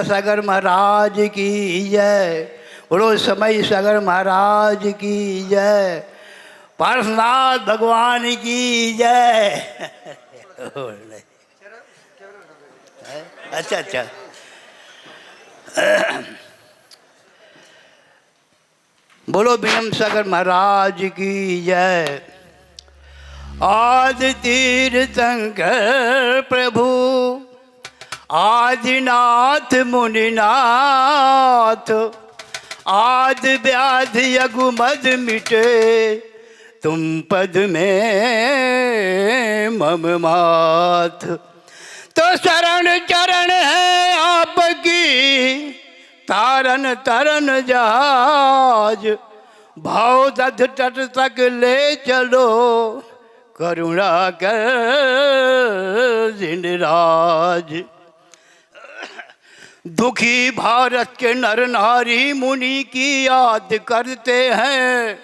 सागर महाराज की जय। बोलो समय सागर महाराज की जय। पार्श्वनाथ भगवान की जय। अच्छा अच्छा। बोलो विनम सागर महाराज की जय। आदि तीर्थंकर प्रभु आदिनाथ मुनिनाथ, आदि व्याधि अगुमद मिटे तुम पद में मम माथ। तो शरण चरण है आपकी तारन तरन जहाज, भाव दध तट तक ले चलो करुणा कर जिनराज। दुखी भारत के नर नारी मुनि की याद करते हैं,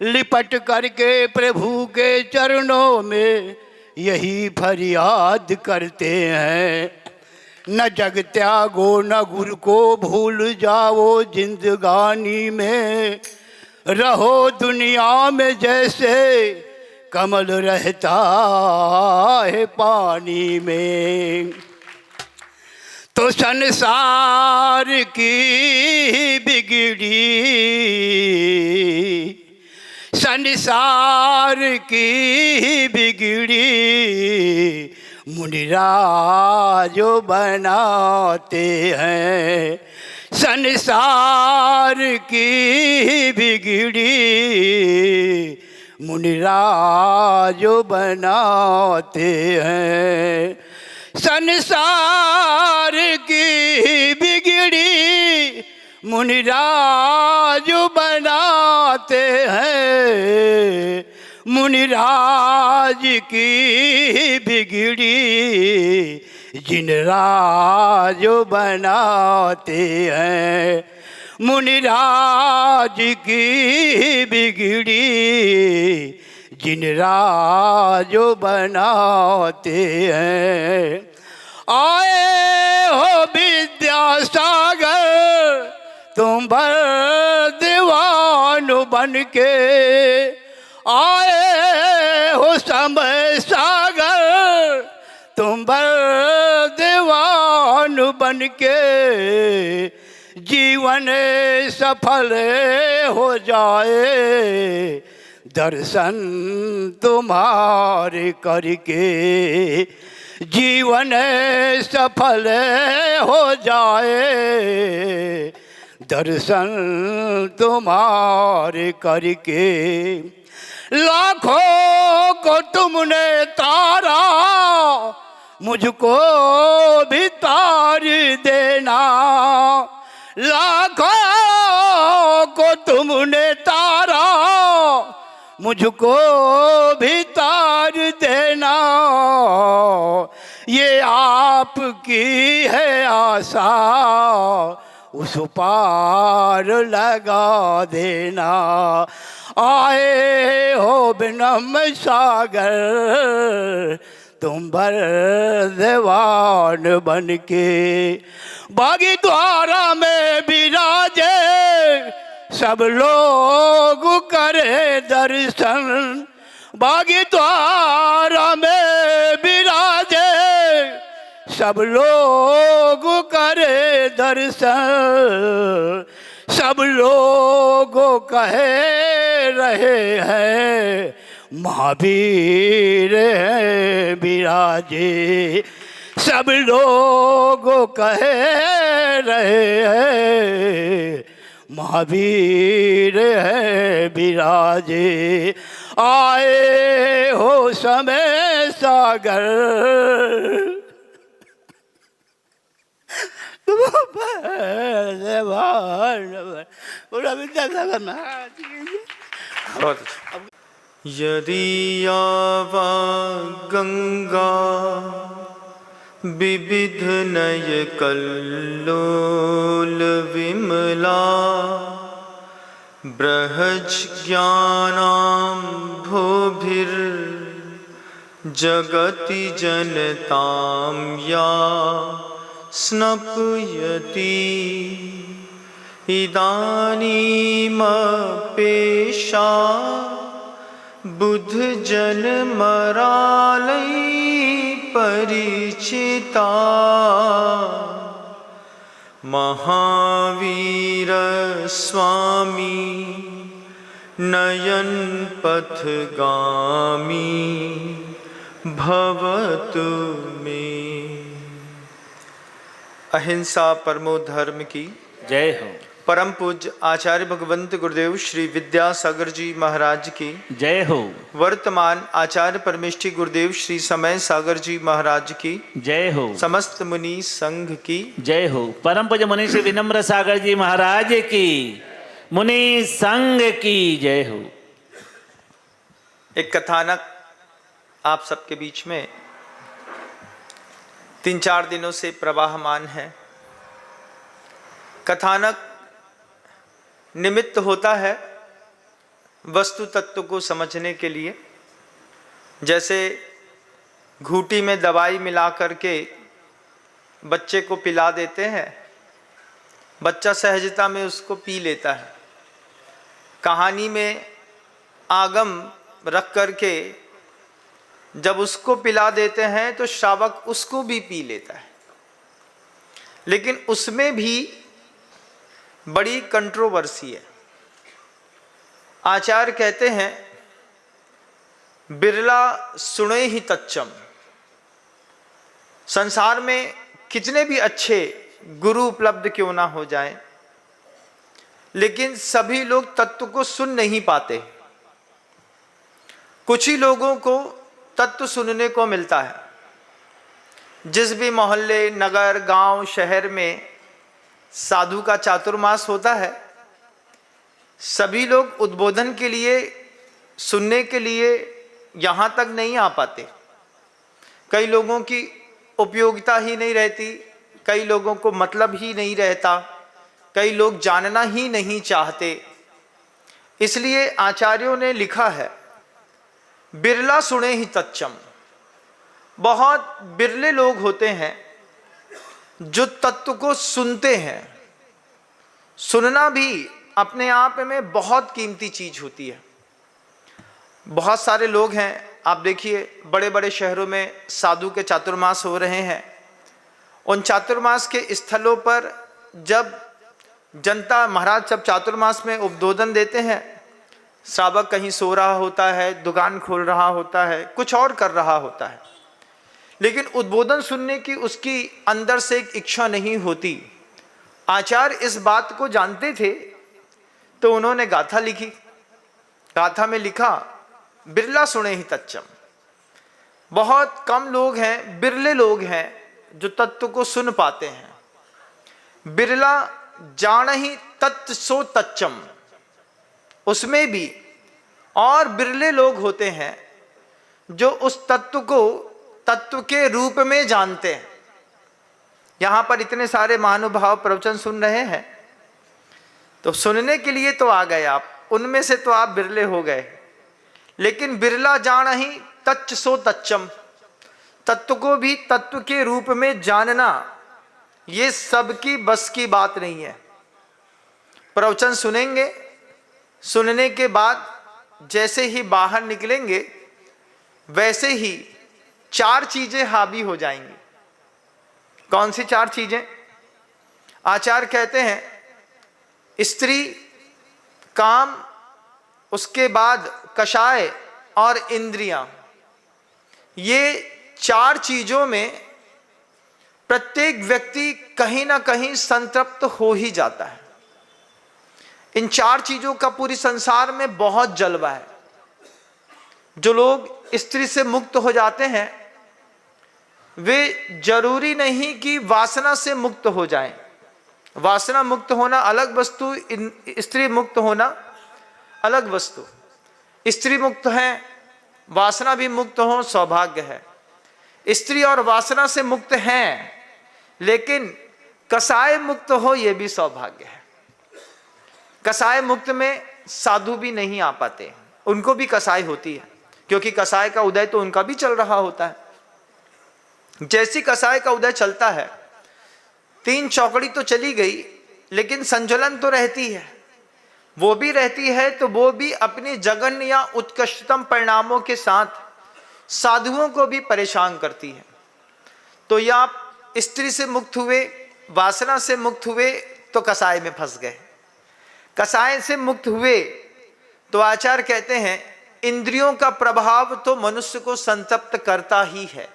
लिपट करके प्रभु के चरणों में यही फरियाद करते हैं। न जग त्यागो न गुरु को भूल जाओ, जिंदगानी में रहो दुनिया में जैसे कमल रहता है पानी में। तो संसार की बिगड़ी, संसार की बिगड़ी मुनिराज बनाते हैं। संसार की बिगड़ी मुनिराज बनाते हैं। संसार की बिगड़ी मुनिराज बनाते हैं। मुनिराज की बिगड़ी जिनराज बनाते हैं। मुनिराज की बिगड़ी जिनराज बनाते हैं। आए हो विद्यासागर तुम भर दीवान बन के, आए हो समय सागर तुम भर दीवान बन के, जीवन सफल हो जाए दर्शन तुम्हारे करके। जीवन सफल हो जाए दर्शन तुम्हारे करके। लाखों को तुमने तारा मुझको भी तार देना। लाखों को तुमने तारा मुझको भी तार देना। ये आपकी है आशा उस पार लगा देना। आए हो विनम सागर तुम भर दीवान बन के, बागी द्वारा में विराजे सब लोग करे दर्शन। बागी द्वारा में विराजे सब लोग करे दर्शन। सब लोग कहे रहे हैं महावीर है विराजे। सब लोग कहे रहे हैं महावीर है विराजे। आए हो समय सागर यदि यावा गंगा विविध नय कल्लोल विमला, बृहज्ज्ञानां भूभिर् जगति जनतां या स्नपयति इदानीमपेशा बुद्ध जन मरालय परिचिता महावीर स्वामी नयन पथगामी भवतु मे। अहिंसा परमो धर्म की जय हो। परम पूज्य आचार्य भगवंत गुरुदेव श्री विद्यासागर जी महाराज की जय हो। वर्तमान आचार्य परमेष्ठी गुरुदेव श्री समय सागर जी महाराज की जय हो। समस्त मुनि संघ की जय हो। परम पूज्य मुनि श्री विनम्र सागर जी महाराज की, मुनि संघ की जय हो। एक कथानक आप सबके बीच में 3-4 दिनों से प्रवाहमान है। कथानक निमित्त होता है वस्तु तत्व को समझने के लिए। जैसे घूंटी में दवाई मिला करके बच्चे को पिला देते हैं, बच्चा सहजता में उसको पी लेता है। कहानी में आगम रख करके जब उसको पिला देते हैं तो श्रावक उसको भी पी लेता है, लेकिन उसमें भी बड़ी कंट्रोवर्सी है। आचार्य कहते हैं बिरला सुने ही तच्चम। संसार में कितने भी अच्छे गुरु उपलब्ध क्यों ना हो जाएं, लेकिन सभी लोग तत्व को सुन नहीं पाते। कुछ ही लोगों को तत्व सुनने को मिलता है। जिस भी मोहल्ले, नगर, गांव, शहर में साधु का चातुर्मास होता है, सभी लोग उद्बोधन के लिए, सुनने के लिए यहाँ तक नहीं आ पाते। कई लोगों की उपयोगिता ही नहीं रहती, कई लोगों को मतलब ही नहीं रहता, कई लोग जानना ही नहीं चाहते। इसलिए आचार्यों ने लिखा है बिरला सुने ही तच्चम। बहुत बिरले लोग होते हैं जो तत्व को सुनते हैं। सुनना भी अपने आप में बहुत कीमती चीज होती है। बहुत सारे लोग हैं, आप देखिए बड़े बड़े शहरों में साधु के चातुर्मास हो रहे हैं। उन चातुर्मास के स्थलों पर जब जनता, महाराज जब चातुर्मास में उद्बोधन देते हैं, श्रावक कहीं सो रहा होता है, दुकान खोल रहा होता है, कुछ और कर रहा होता है, लेकिन उद्बोधन सुनने की उसकी अंदर से एक इच्छा नहीं होती। आचार्य इस बात को जानते थे तो उन्होंने गाथा लिखी। गाथा में लिखा बिरला सुने ही तच्चम। बहुत कम लोग हैं, बिरले लोग हैं जो तत्व को सुन पाते हैं। बिरला जान ही तत्व सो तच्चम। उसमें भी और बिरले लोग होते हैं जो उस तत्व को तत्व के रूप में जानते हैं। यहां पर इतने सारे महानुभाव प्रवचन सुन रहे हैं, तो सुनने के लिए तो आ गए आप, उनमें से तो आप बिरले हो गए। लेकिन बिरला जान ही तच्च सो तच्चम। तत्व को भी तत्व के रूप में जानना, ये सबकी बस की बात नहीं है। प्रवचन सुनेंगे, सुनने के बाद जैसे ही बाहर निकलेंगे वैसे ही 4 चीजें हावी हो जाएंगी। कौन सी 4 चीजें? आचार्य कहते हैं स्त्री, काम, उसके बाद कषाय और इंद्रियां। ये 4 चीजों में प्रत्येक व्यक्ति कहीं ना कहीं संतृप्त हो ही जाता है। इन 4 चीजों का पूरी संसार में बहुत जलवा है। जो लोग स्त्री से मुक्त हो जाते हैं वे जरूरी नहीं कि वासना से मुक्त हो जाएं। वासना मुक्त होना अलग वस्तु, स्त्री मुक्त होना अलग वस्तु। स्त्री मुक्त है, वासना भी मुक्त हो, सौभाग्य है। स्त्री और वासना से मुक्त हैं, लेकिन कसाय मुक्त हो, यह भी सौभाग्य है। कसाय मुक्त में साधु भी नहीं आ पाते, उनको भी कसाय होती है। क्योंकि कसाय का उदय तो उनका भी चल रहा होता है। जैसी कसाय का उदय चलता है, 3 चौकड़ी तो चली गई, लेकिन संचलन तो रहती है। वो भी रहती है तो वो भी अपनी जघन्य या उत्कृष्टतम परिणामों के साथ साधुओं को भी परेशान करती है। तो या आप स्त्री से मुक्त हुए, वासना से मुक्त हुए तो कसाय में फंस गए। कसाय से मुक्त हुए तो आचार्य कहते हैं इंद्रियों का प्रभाव तो मनुष्य को संतप्त करता ही है।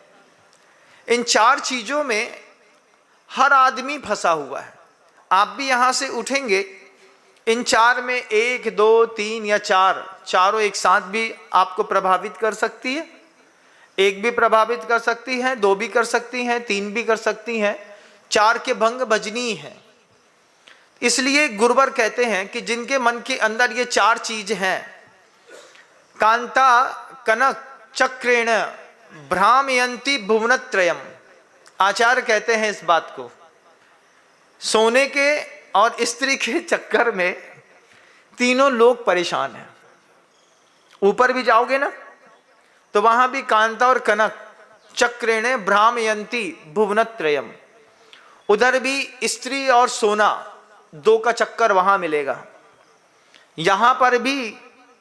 इन 4 चीजों में हर आदमी फंसा हुआ है। आप भी यहां से उठेंगे, इन 4 में 1, 2, 3 या 4, चारों एक साथ भी आपको प्रभावित कर सकती है। 1 भी प्रभावित कर सकती है, 2 भी कर सकती हैं, 3 भी कर सकती हैं, 4 के भंग भजनीय है। इसलिए गुरुवर कहते हैं कि जिनके मन के अंदर ये 4 चीज हैं, कांता कनक चक्रेण भ्रामयंती भुवनत्रयम। आचार्य कहते हैं इस बात को, सोने के और स्त्री के चक्कर में तीनों लोग परेशान हैं। ऊपर भी जाओगे ना तो वहां भी कांता और कनक चक्रेण भ्रामयंती भुवनत्रयम, उधर भी स्त्री और सोना 2 का चक्कर वहां मिलेगा। यहां पर भी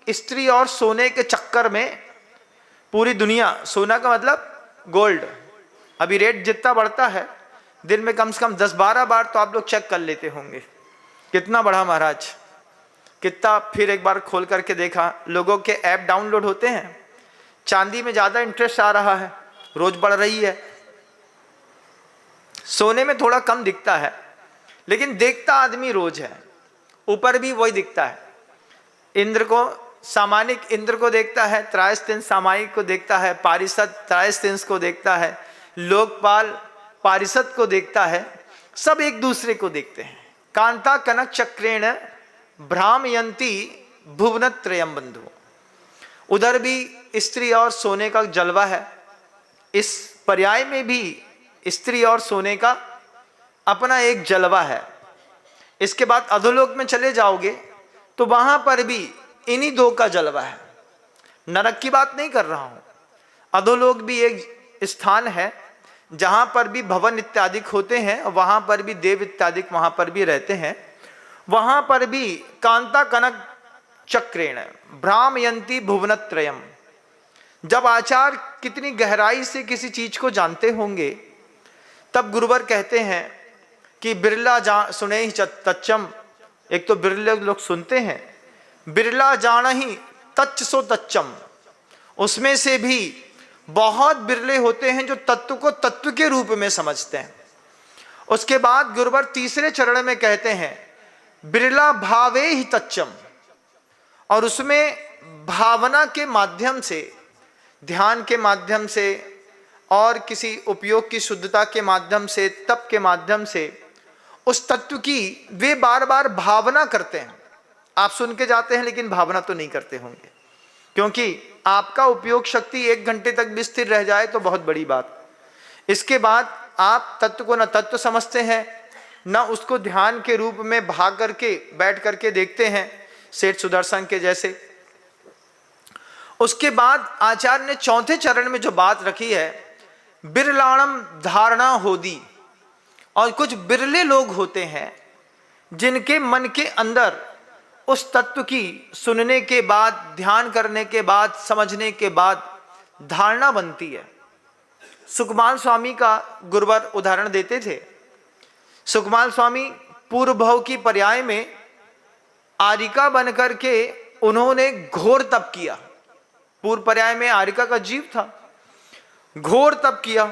स्त्री और सोने के चक्कर में पूरी दुनिया, सोना का मतलब गोल्ड, अभी रेट जितना बढ़ता है दिन में कम से कम 10-12 बार तो आप लोग चेक कर लेते होंगे कितना बढ़ा महाराज, कितना। फिर एक बार खोल करके देखा, लोगों के ऐप डाउनलोड होते हैं, चांदी में ज्यादा इंटरेस्ट आ रहा है, रोज बढ़ रही है। सोने में थोड़ा कम दिखता है, लेकिन देखता आदमी रोज है। ऊपर भी वही दिखता है। इंद्र को सामानिक इंद्र को देखता है, त्रायस्तिंस सामायिक को देखता है, पारिषद त्रायस्तिंस को देखता है, लोकपाल पारिषद को देखता है, सब एक दूसरे को देखते हैं। कांता कनक चक्रेण भ्रामयंती भुवनत्रयम बंधु, उधर भी स्त्री और सोने का जलवा है। इस पर्याय में भी स्त्री और सोने का अपना एक जलवा है। इसके बाद अधोलोक में चले जाओगे तो वहां पर भी इन्हीं 2 का जलवा है। नरक की बात नहीं कर रहा हूं, अधोलोक भी एक स्थान है जहां पर भी भवन इत्यादि होते हैं, वहां पर भी देव इत्यादि वहां पर भी रहते हैं। वहां पर भी कांता कनक चक्रेण भ्रामयंती भुवनत्रयम। जब आचार्य कितनी गहराई से किसी चीज को जानते होंगे, तब गुरुवर कहते हैं कि बिरला सुने ही तच्चम। एक तो बिरले लोग सुनते हैं, बिरला जान ही तच्च सो तच्चम, उसमें से भी बहुत बिरले होते हैं जो तत्व को तत्व के रूप में समझते हैं। उसके बाद गुरुवर तीसरे चरण में कहते हैं बिरला भावे ही तच्चम, और उसमें भावना के माध्यम से, ध्यान के माध्यम से और किसी उपयोग की शुद्धता के माध्यम से, तप के माध्यम से उस तत्व की वे बार बार भावना करते हैं। आप सुन के जाते हैं लेकिन भावना तो नहीं करते होंगे, क्योंकि आपका उपयोग शक्ति 1 घंटे तक भी स्थिर रह जाए तो बहुत बड़ी बात। इसके बाद आप तत्व को न तत्व समझते हैं, न उसको ध्यान के रूप में भाग करके बैठ करके देखते हैं, सेठ सुदर्शन के जैसे। उसके बाद आचार्य ने चौथे चरण में जो बात रखी है, बिरलाणम धारणा होदी। और कुछ बिरले लोग होते हैं जिनके मन के अंदर उस तत्व की सुनने के बाद, ध्यान करने के बाद, समझने के बाद धारणा बनती है। सुखमाल स्वामी का गुरुवर उदाहरण देते थे। सुखमाल स्वामी पूर्व भव की पर्याय में आरिका बनकर के उन्होंने घोर तप किया। पूर्व पर्याय में आरिका का जीव था, घोर तप किया।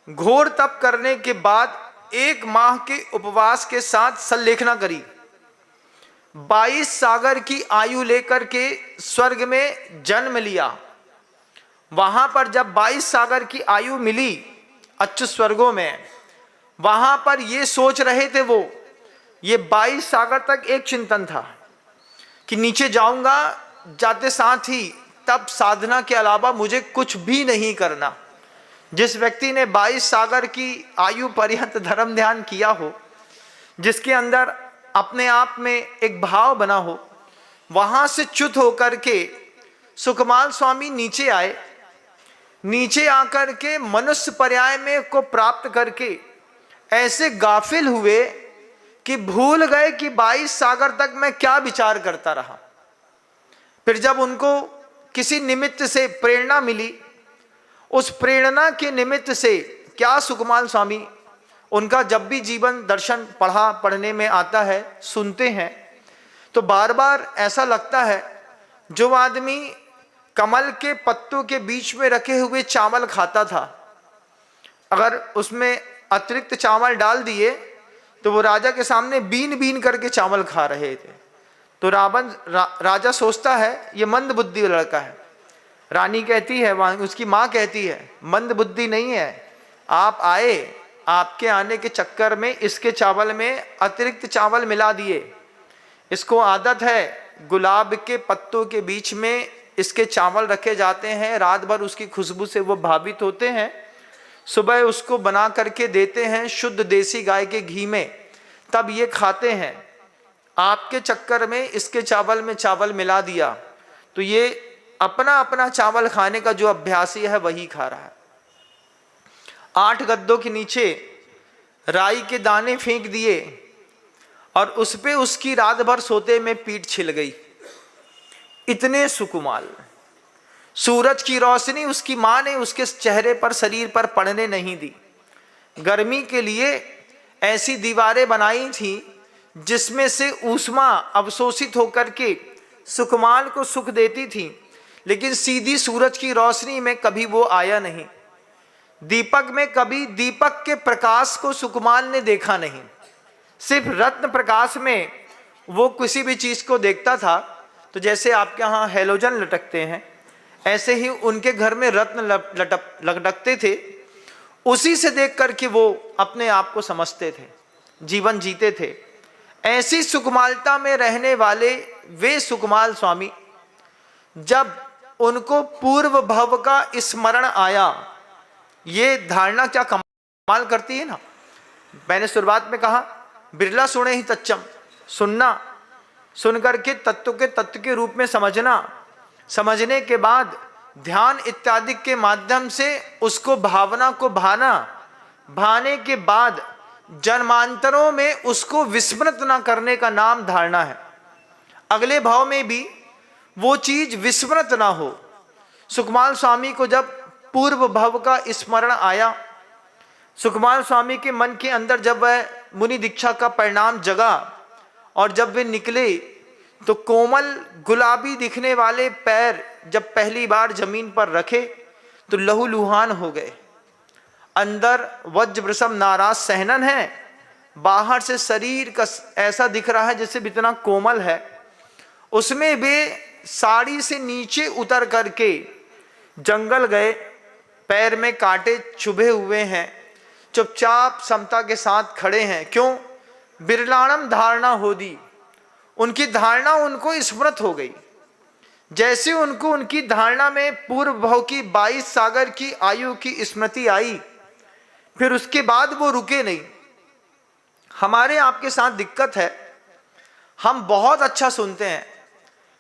घोर तप करने के बाद 1 माह के उपवास के साथ संलेखना करी। 22 सागर की आयु लेकर के स्वर्ग में जन्म लिया। वहां पर जब 22 सागर की आयु मिली अच्छे स्वर्गों में, वहां पर ये सोच रहे थे वो, ये 22 सागर तक एक चिंतन था कि नीचे जाऊंगा, जाते साथ ही तब साधना के अलावा मुझे कुछ भी नहीं करना। जिस व्यक्ति ने 22 सागर की आयु पर्यंत धर्म ध्यान किया हो, जिसके अंदर अपने आप में एक भाव बना हो, वहां से च्युत होकर के सुकमाल स्वामी नीचे आए। नीचे आकर के मनुष्य पर्याय में को प्राप्त करके ऐसे गाफिल हुए कि भूल गए कि 22 सागर तक मैं क्या विचार करता रहा। फिर जब उनको किसी निमित्त से प्रेरणा मिली, उस प्रेरणा के निमित्त से क्या सुकमाल स्वामी, उनका जब भी जीवन दर्शन पढ़ने में आता है, सुनते हैं, तो बार बार ऐसा लगता है जो आदमी कमल के पत्तों के बीच में रखे हुए चावल खाता था, अगर उसमें अतिरिक्त चावल डाल दिए तो वो राजा के सामने बीन बीन करके चावल खा रहे थे। तो राजा सोचता है ये मंद बुद्धि लड़का है। रानी कहती है, उसकी माँ कहती है, मंद बुद्धि नहीं है, आप आए, आपके आने के चक्कर में इसके चावल में अतिरिक्त चावल मिला दिए। इसको आदत है गुलाब के पत्तों के बीच में इसके चावल रखे जाते हैं, रात भर उसकी खुशबू से वो भावित होते हैं, सुबह उसको बना करके देते हैं शुद्ध देसी गाय के घी में, तब ये खाते हैं। आपके चक्कर में इसके चावल में चावल मिला दिया, तो ये अपना अपना चावल खाने का जो अभ्यासी है वही खा रहा है। 8 गद्दों के नीचे राई के दाने फेंक दिए और उस पे उसकी रात भर सोते में पीठ छिल गई। इतने सुकुमाल, सूरज की रोशनी उसकी मां ने उसके चेहरे पर, शरीर पर पड़ने नहीं दी। गर्मी के लिए ऐसी दीवारें बनाई थी जिसमें से ऊष्मा अवशोषित होकर के सुकुमाल को सुख देती थी, लेकिन सीधी सूरज की रोशनी में कभी वो आया नहीं। दीपक में कभी दीपक के प्रकाश को सुकुमाल ने देखा नहीं, सिर्फ रत्न प्रकाश में वो किसी भी चीज को देखता था। तो जैसे आपके यहाँ हेलोजन लटकते हैं, ऐसे ही उनके घर में रत्न लटकते थे, उसी से देख करके वो अपने आप को समझते थे, जीवन जीते थे। ऐसी सुकुमालता में रहने वाले वे सुकुमाल स्वामी, जब उनको पूर्व भव का स्मरण आया, ये धारणा क्या कमाल करती है ना। मैंने शुरुआत में कहा बिरला सुने ही तच्चम, सुनना, सुन करके तत्व के तत्व के रूप में समझना, समझने के बाद ध्यान इत्यादि के माध्यम से उसको भावना को भाना, भाने के बाद जन्मांतरों में उसको विस्मृत ना करने का नाम धारणा है। अगले भाव में भी वो चीज विस्मृत ना हो। सुकमाल स्वामी को जब पूर्व भव का स्मरण आया, सुकमाल स्वामी के मन के अंदर जब वह मुनि दीक्षा का परिणाम जगा और जब वे निकले तो कोमल गुलाबी दिखने वाले पैर जब पहली बार जमीन पर रखे तो लहूलुहान हो गए। अंदर वज्र वृषभ नाराज सहनन है, बाहर से शरीर का ऐसा दिख रहा है जैसे इतना कोमल है। उसमें वे साड़ी से नीचे उतर करके जंगल गए, पैर में कांटे चुभे हुए हैं, चुपचाप समता के साथ खड़े हैं। क्यों? बिरलाणम धारणा हो दी, उनकी धारणा उनको स्मृत हो गई। जैसे उनको उनकी धारणा में पूर्व भव की 22 सागर की आयु की स्मृति आई, फिर उसके बाद वो रुके नहीं। हमारे आपके साथ दिक्कत है, हम बहुत अच्छा सुनते हैं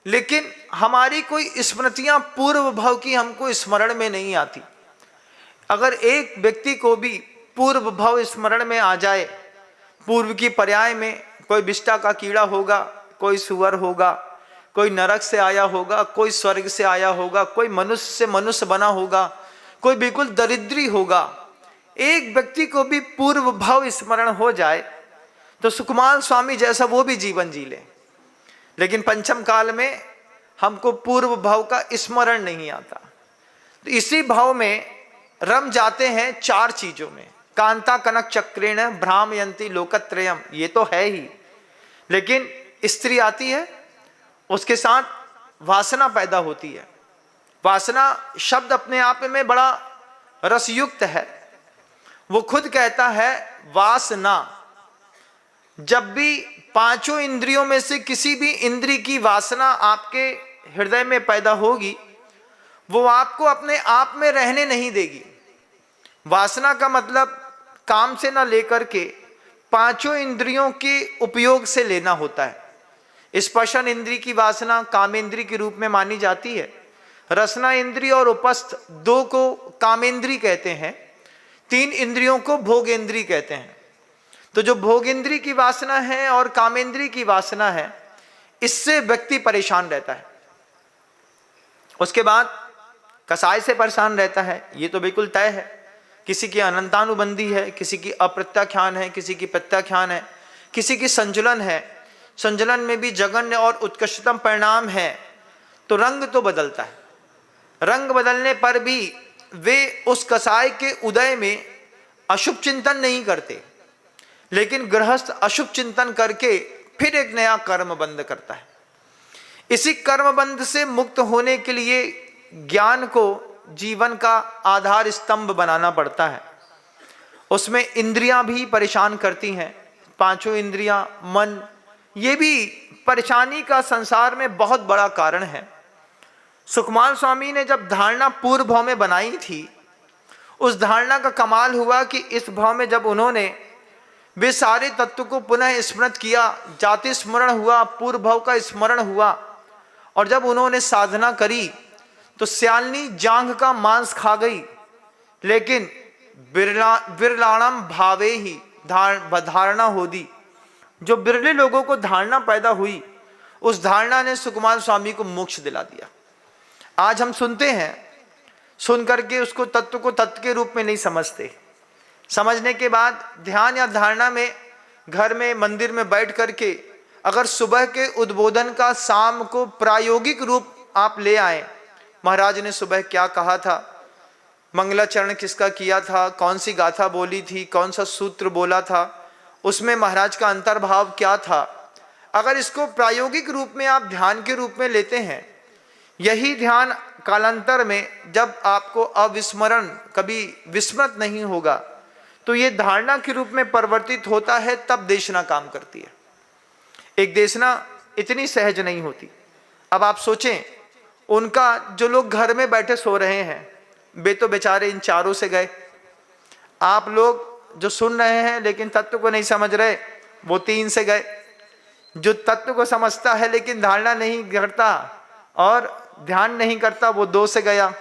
लेकिन हमारी कोई स्मृतियां पूर्व भव की हमको स्मरण में नहीं आती। अगर एक व्यक्ति को भी पूर्व भव स्मरण में आ जाए, पूर्व की पर्याय में कोई विष्टा का कीड़ा होगा, कोई सुअर होगा, कोई नरक से आया होगा, कोई स्वर्ग से आया होगा, कोई मनुष्य से मनुष्य बना होगा, कोई बिल्कुल दरिद्री होगा, एक व्यक्ति को भी पूर्व भव स्मरण हो जाए तो सुकुमाल स्वामी जैसा वो भी जीवन जी ले। लेकिन पंचम काल में हमको पूर्व भव का स्मरण नहीं आता, तो इसी भाव में रम जाते हैं 4 चीजों में। कांता कनक चक्रेण भ्रामयंती लोकत्रयम, ये तो है ही, लेकिन स्त्री आती है, उसके साथ वासना पैदा होती है। वासना शब्द अपने आप में बड़ा रसयुक्त है। वो खुद कहता है वासना, जब भी 5 इंद्रियों में से किसी भी इंद्री की वासना आपके हृदय में पैदा होगी, वो आपको अपने आप में रहने नहीं देगी। वासना का मतलब काम से ना लेकर के 5 इंद्रियों के उपयोग से लेना होता है। स्पर्शन इंद्री की वासना कामेंद्री के रूप में मानी जाती है, रसना इंद्रिय और उपस्थ 2 को कामेंद्री कहते हैं, 3 इंद्रियों को भोगेंद्री कहते हैं। तो जो भोगेंद्री की वासना है और कामेंद्री की वासना है, इससे व्यक्ति परेशान रहता है। उसके बाद कसाय से परेशान रहता है, ये तो बिल्कुल तय है। किसी की अनंतानुबंधी है, किसी की अप्रत्याख्यान है, किसी की प्रत्याख्यान है, किसी की संजुलन है। संजुलन में भी जघन्य और उत्कृष्टतम परिणाम है। तो रंग तो बदलता है, रंग बदलने पर भी वे उस कसाय के उदय में अशुभ चिंतन नहीं करते, लेकिन गृहस्थ अशुभ चिंतन करके फिर एक नया कर्म बंध करता है। इसी कर्म बंध से मुक्त होने के लिए ज्ञान को जीवन का आधार स्तंभ बनाना पड़ता है। उसमें इंद्रियां भी परेशान करती हैं, 5 इंद्रियां, मन, ये भी परेशानी का संसार में बहुत बड़ा कारण है। सुखमान स्वामी ने जब धारणा पूर्व भाव में बनाई थी, उस धारणा का कमाल हुआ कि इस भाव में जब उन्होंने वे सारे तत्व को पुनः स्मृत किया, जाति स्मरण हुआ, पूर्व भाव का स्मरण हुआ, और जब उन्होंने साधना करी तो स्यालनी जांघ का मांस खा गई, लेकिन विरलाणम भावे ही धारणा होदी, जो बिरले लोगों को धारणा पैदा हुई, उस धारणा ने सुकुमार स्वामी को मोक्ष दिला दिया। आज हम सुनते हैं, सुन करके उसको तत्व को तत्व के रूप में नहीं समझते। समझने के बाद ध्यान या धारणा में, घर में, मंदिर में बैठ करके अगर सुबह के उद्बोधन का शाम को प्रायोगिक रूप आप ले आए, महाराज ने सुबह क्या कहा था, मंगलाचरण किसका किया था, कौन सी गाथा बोली थी, कौन सा सूत्र बोला था, उसमें महाराज का अंतर्भाव क्या था, अगर इसको प्रायोगिक रूप में आप ध्यान के रूप में लेते हैं, यही ध्यान कालांतर में जब आपको अविस्मरण, कभी विस्मृत नहीं होगा, तो ये धारणा के रूप में परिवर्तित होता है, तब देशना काम करती है। एक देशना इतनी सहज नहीं होती। अब आप सोचें, उनका जो लोग घर में बैठे सो रहे हैं, वे तो बेचारे इन चारों से गए। आप लोग जो सुन रहे हैं लेकिन तत्व को नहीं समझ रहे, वो 3 से गए। जो तत्व को समझता है लेकिन धारणा नहीं करता और ध्यान नहीं करता, वो 2 से गया।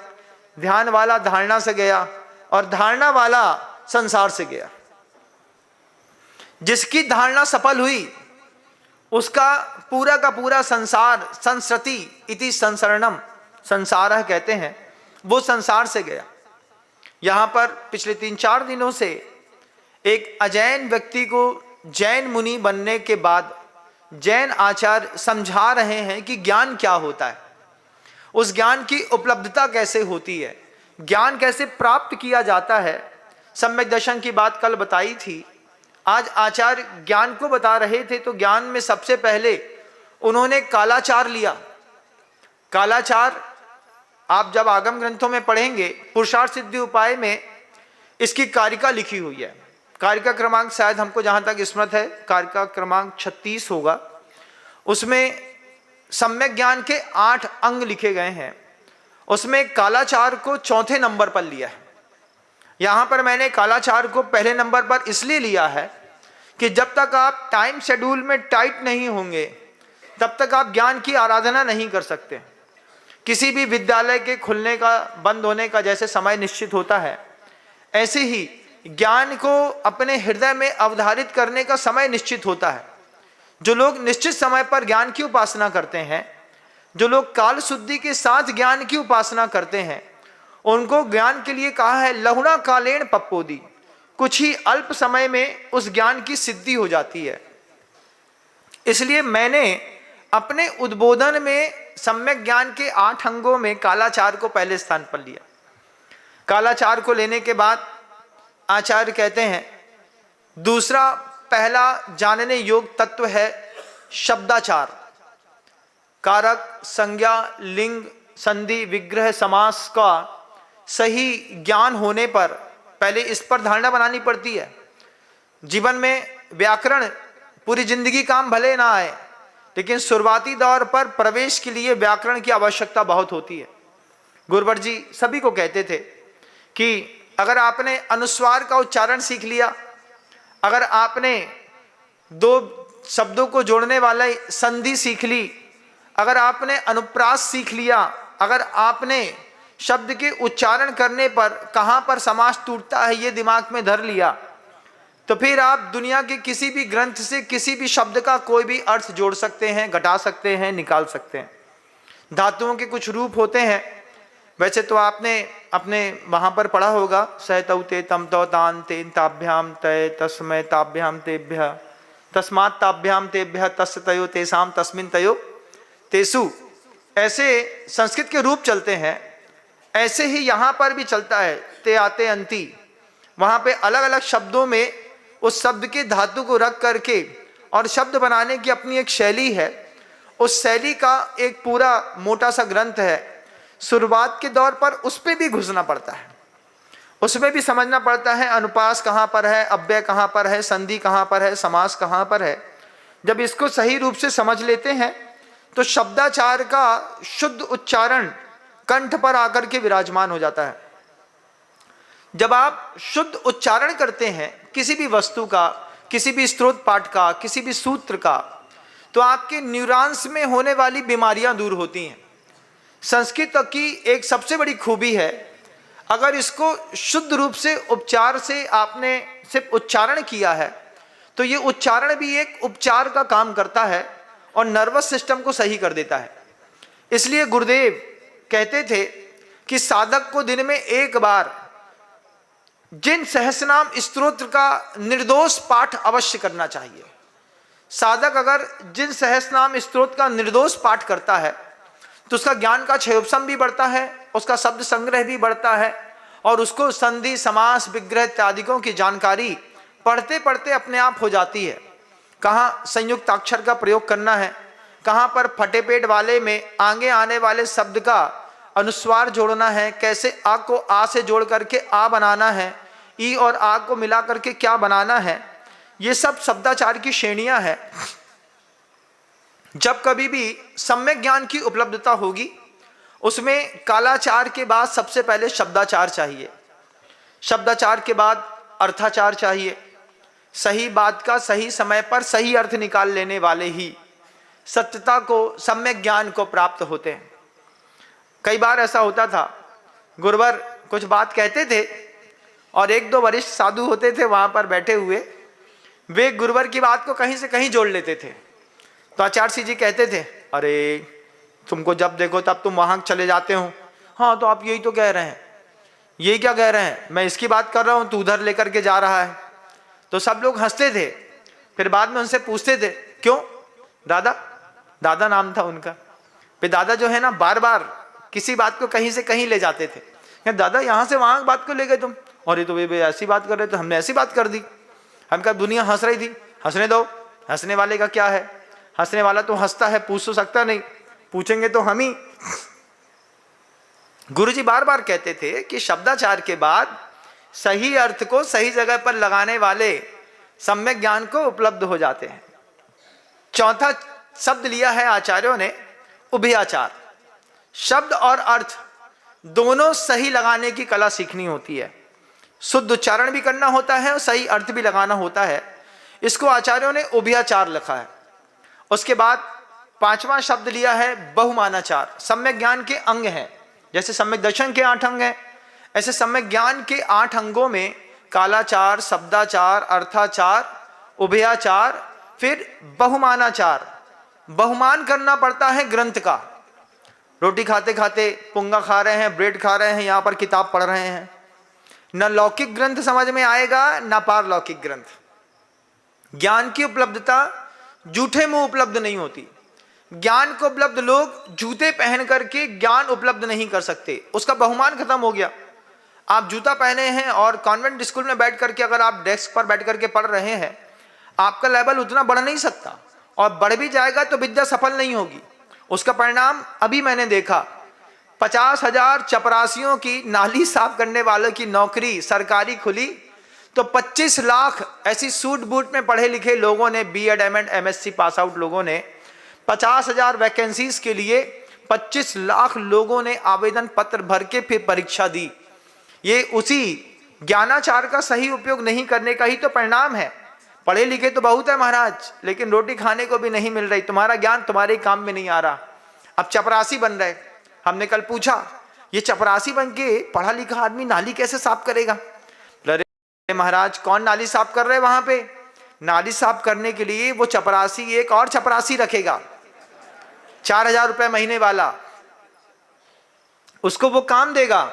ध्यान वाला धारणा से गया और धारणा वाला संसार से गया। जिसकी धारणा सफल हुई, उसका पूरा का पूरा संसार, संसृति इति संसरणम, संसार कहते हैं, वो संसार से गया। यहां पर पिछले 3-4 दिनों से एक अजैन व्यक्ति को जैन मुनि बनने के बाद जैन आचार्य समझा रहे हैं कि ज्ञान क्या होता है, उस ज्ञान की उपलब्धता कैसे होती है, ज्ञान कैसे प्राप्त किया जाता है। सम्यक दर्शन की बात कल बताई थी, आज आचार्य ज्ञान को बता रहे थे। तो ज्ञान में सबसे पहले उन्होंने कालाचार लिया। कालाचार आप जब आगम ग्रंथों में पढ़ेंगे, पुरुषार्थ सिद्धि उपाय में इसकी कारिका लिखी हुई है। कारिका क्रमांक शायद हमको जहां तक स्मृत है, कारिका क्रमांक 36 होगा। उसमें सम्यक ज्ञान के 8 अंग लिखे गए हैं। उसमें कालाचार को 4थे नंबर पर लिया है। यहां पर मैंने कालाचार को पहले नंबर पर इसलिए लिया है कि जब तक आप टाइम शेड्यूल में टाइट नहीं होंगे, तब तक आप ज्ञान की आराधना नहीं कर सकते। किसी भी विद्यालय के खुलने का, बंद होने का जैसे समय निश्चित होता है, ऐसे ही ज्ञान को अपने हृदय में अवधारित करने का समय निश्चित होता है। जो लोग निश्चित समय पर ज्ञान की उपासना करते हैं, जो लोग काल शुद्धि के साथ ज्ञान की उपासना करते हैं, उनको ज्ञान के लिए कहा है लहुणा कालेण पप्पोदी, कुछ ही अल्प समय में उस ज्ञान की सिद्धि हो जाती है। इसलिए मैंने अपने उद्बोधन में सम्यक ज्ञान के 8 अंगों में कालाचार को पहले स्थान पर लिया। कालाचार को लेने के बाद आचार्य कहते हैं, दूसरा पहला जानने योग्य तत्व है शब्दाचार। कारक, संज्ञा, लिंग, संधि, विग्रह, समास का सही ज्ञान होने पर पहले इस पर धारणा बनानी पड़ती है। जीवन में व्याकरण पूरी जिंदगी काम भले ना आए, लेकिन शुरुआती दौर पर प्रवेश के लिए व्याकरण की आवश्यकता बहुत होती है। गुरुवर जी सभी को कहते थे कि अगर आपने अनुस्वार का उच्चारण सीख लिया, अगर आपने 2 शब्दों को जोड़ने वाला संधि सीख ली, अगर आपने अनुप्रास सीख लिया, अगर आपने शब्द के उच्चारण करने पर कहाँ पर समास टूटता है ये दिमाग में धर लिया, तो फिर आप दुनिया के किसी भी ग्रंथ से किसी भी शब्द का कोई भी अर्थ जोड़ सकते हैं, घटा सकते हैं, निकाल सकते हैं। धातुओं के कुछ रूप होते हैं, वैसे तो आपने अपने वहाँ पर पढ़ा होगा, सहतौ ते तम तौ तान तेन ताभ्याम तय तस्मय ताभ्याम तेभ्य तस्मात् ताभ्याम तेभ्य तस्य तयो तेसाम तस्मिन तयो तेसु। ऐसे संस्कृत के रूप चलते हैं, ऐसे ही यहाँ पर भी चलता है ते आते अंति। वहाँ पे अलग अलग शब्दों में उस शब्द के धातु को रख करके और शब्द बनाने की अपनी एक शैली है। उस शैली का एक पूरा मोटा सा ग्रंथ है। शुरुआत के दौर पर उस पर भी घुसना पड़ता है, उसमें भी समझना पड़ता है अनुपास कहाँ पर है, अव्यय कहाँ पर है, संधि कहाँ पर है, समास कहाँ पर है। जब इसको सही रूप से समझ लेते हैं तो शब्दाचार का शुद्ध उच्चारण कंठ पर आकर के विराजमान हो जाता है। जब आप शुद्ध उच्चारण करते हैं किसी भी वस्तु का, किसी भी स्तोत्र पाठ का, किसी भी सूत्र का, तो आपके न्यूरॉन्स में होने वाली बीमारियां दूर होती हैं। संस्कृत की एक सबसे बड़ी खूबी है, अगर इसको शुद्ध रूप से उपचार से आपने सिर्फ उच्चारण किया है तो ये उच्चारण भी एक उपचार का काम करता है और नर्वस सिस्टम को सही कर देता है। इसलिए गुरुदेव कहते थे कि साधक को दिन में एक बार जिन सहस्रनाम स्तोत्र का निर्दोष पाठ अवश्य करना चाहिए। साधक अगर जिन सहस्रनाम स्तोत्र का निर्दोष पाठ करता है तो उसका ज्ञान का क्षयोपशम भी बढ़ता है, उसका शब्द संग्रह भी बढ़ता है और उसको संधि समास विग्रह इत्यादिकों की जानकारी पढ़ते पढ़ते अपने आप हो जाती है। कहाँ संयुक्त अक्षर का प्रयोग करना है, कहाँ पर फटे पेट वाले में आगे आने वाले शब्द का अनुस्वार जोड़ना है, कैसे आ को आ से जोड़ करके आ बनाना है, ई और आ को मिला करके क्या बनाना है, ये सब शब्दाचार की श्रेणियां हैं। जब कभी भी सम्यक ज्ञान की उपलब्धता होगी उसमें कालाचार के बाद सबसे पहले शब्दाचार चाहिए, शब्दाचार के बाद अर्थाचार चाहिए। सही बात का सही समय पर सही अर्थ निकाल लेने वाले ही सत्यता को, सम्यक ज्ञान को प्राप्त होते हैं। कई बार ऐसा होता था, गुरुवर कुछ बात कहते थे और एक दो वरिष्ठ साधु होते थे वहां पर बैठे हुए, वे गुरुवर की बात को कहीं से कहीं जोड़ लेते थे। तो आचार्य सिंह जी कहते थे, अरे तुमको जब देखो तब तुम वहां चले जाते हो। हाँ तो आप यही तो कह रहे हैं। यही क्या कह रहे हैं? मैं इसकी बात कर रहा हूं, तू उधर लेकर के जा रहा है। तो सब लोग हंसते थे। फिर बाद में उनसे पूछते थे, क्यों? दादा, दादा नाम था उनका। फिर दादा जो है ना बार बार किसी बात को कहीं से कहीं ले जाते थे। दादा यहाँ से वहां बात को ले गए तुम, और ये तो वे ऐसी बात कर रहे थे, हमने ऐसी बात कर दी। हम कहा दुनिया हंस रही थी, हंसने दो, हंसने वाले का क्या है, हंसने वाला तो हंसता है, पूछ तो सकता नहीं, पूछेंगे तो हम ही। गुरुजी बार बार कहते थे कि शब्दाचार के बाद सही अर्थ को सही जगह पर लगाने वाले सम्यक ज्ञान को उपलब्ध हो जाते हैं। चौथा शब्द लिया है आचार्यों ने उभयाचार। शब्द और अर्थ दोनों सही लगाने की कला सीखनी होती है। शुद्ध उच्चारण भी करना होता है और सही अर्थ भी लगाना होता है। इसको आचार्यों ने उभयाचार लिखा है। उसके बाद पांचवा शब्द लिया है बहुमानाचार। सम्यक ज्ञान के अंग हैं, जैसे सम्यक दर्शन के 8 अंग हैं, ऐसे सम्यक ज्ञान के 8 अंगों में कालाचार, शब्दाचार, अर्थाचार, उभयाचार, फिर बहुमानाचार। बहुमान करना पड़ता है ग्रंथ का। रोटी खाते खाते पुंगा खा रहे हैं, ब्रेड खा रहे हैं, यहाँ पर किताब पढ़ रहे हैं, न लौकिक ग्रंथ समझ में आएगा न पारलौकिक ग्रंथ। ज्ञान की उपलब्धता जूठे मुंह उपलब्ध नहीं होती। ज्ञान को उपलब्ध लोग जूते पहन करके ज्ञान उपलब्ध नहीं कर सकते, उसका बहुमान खत्म हो गया। आप जूता पहने हैं और कॉन्वेंट स्कूल में बैठ करके अगर आप डेस्क पर बैठ करके पढ़ रहे हैं, आपका लेवल उतना बढ़ नहीं सकता, और बढ़ भी जाएगा तो विद्या सफल नहीं होगी। उसका परिणाम अभी मैंने देखा, 50,000 चपरासियों की नाली साफ करने वालों की नौकरी सरकारी खुली तो 25 लाख ऐसी सूट बूट में पढ़े लिखे लोगों ने, BEd, M.Ed, MSc pass out लोगों ने 50,000 वैकेंसीज के लिए 25 लाख लोगों ने आवेदन पत्र भर के फिर परीक्षा दी। ये उसी ज्ञानाचार का सही उपयोग नहीं करने का ही तो परिणाम है। पढ़े लिखे तो बहुत है महाराज, लेकिन रोटी खाने को भी नहीं मिल रही। तुम्हारा ज्ञान तुम्हारे काम में नहीं आ रहा। अब चपरासी बन रहे, हमने कल पूछा ये चपरासी बन के पढ़ा लिखा आदमी नाली कैसे साफ करेगा? अरे महाराज कौन नाली साफ कर रहे हैं वहां पे? नाली साफ करने के लिए वो चपरासी एक और चपरासी रखेगा, 4,000 रुपए महीने वाला। उसको वो काम देगा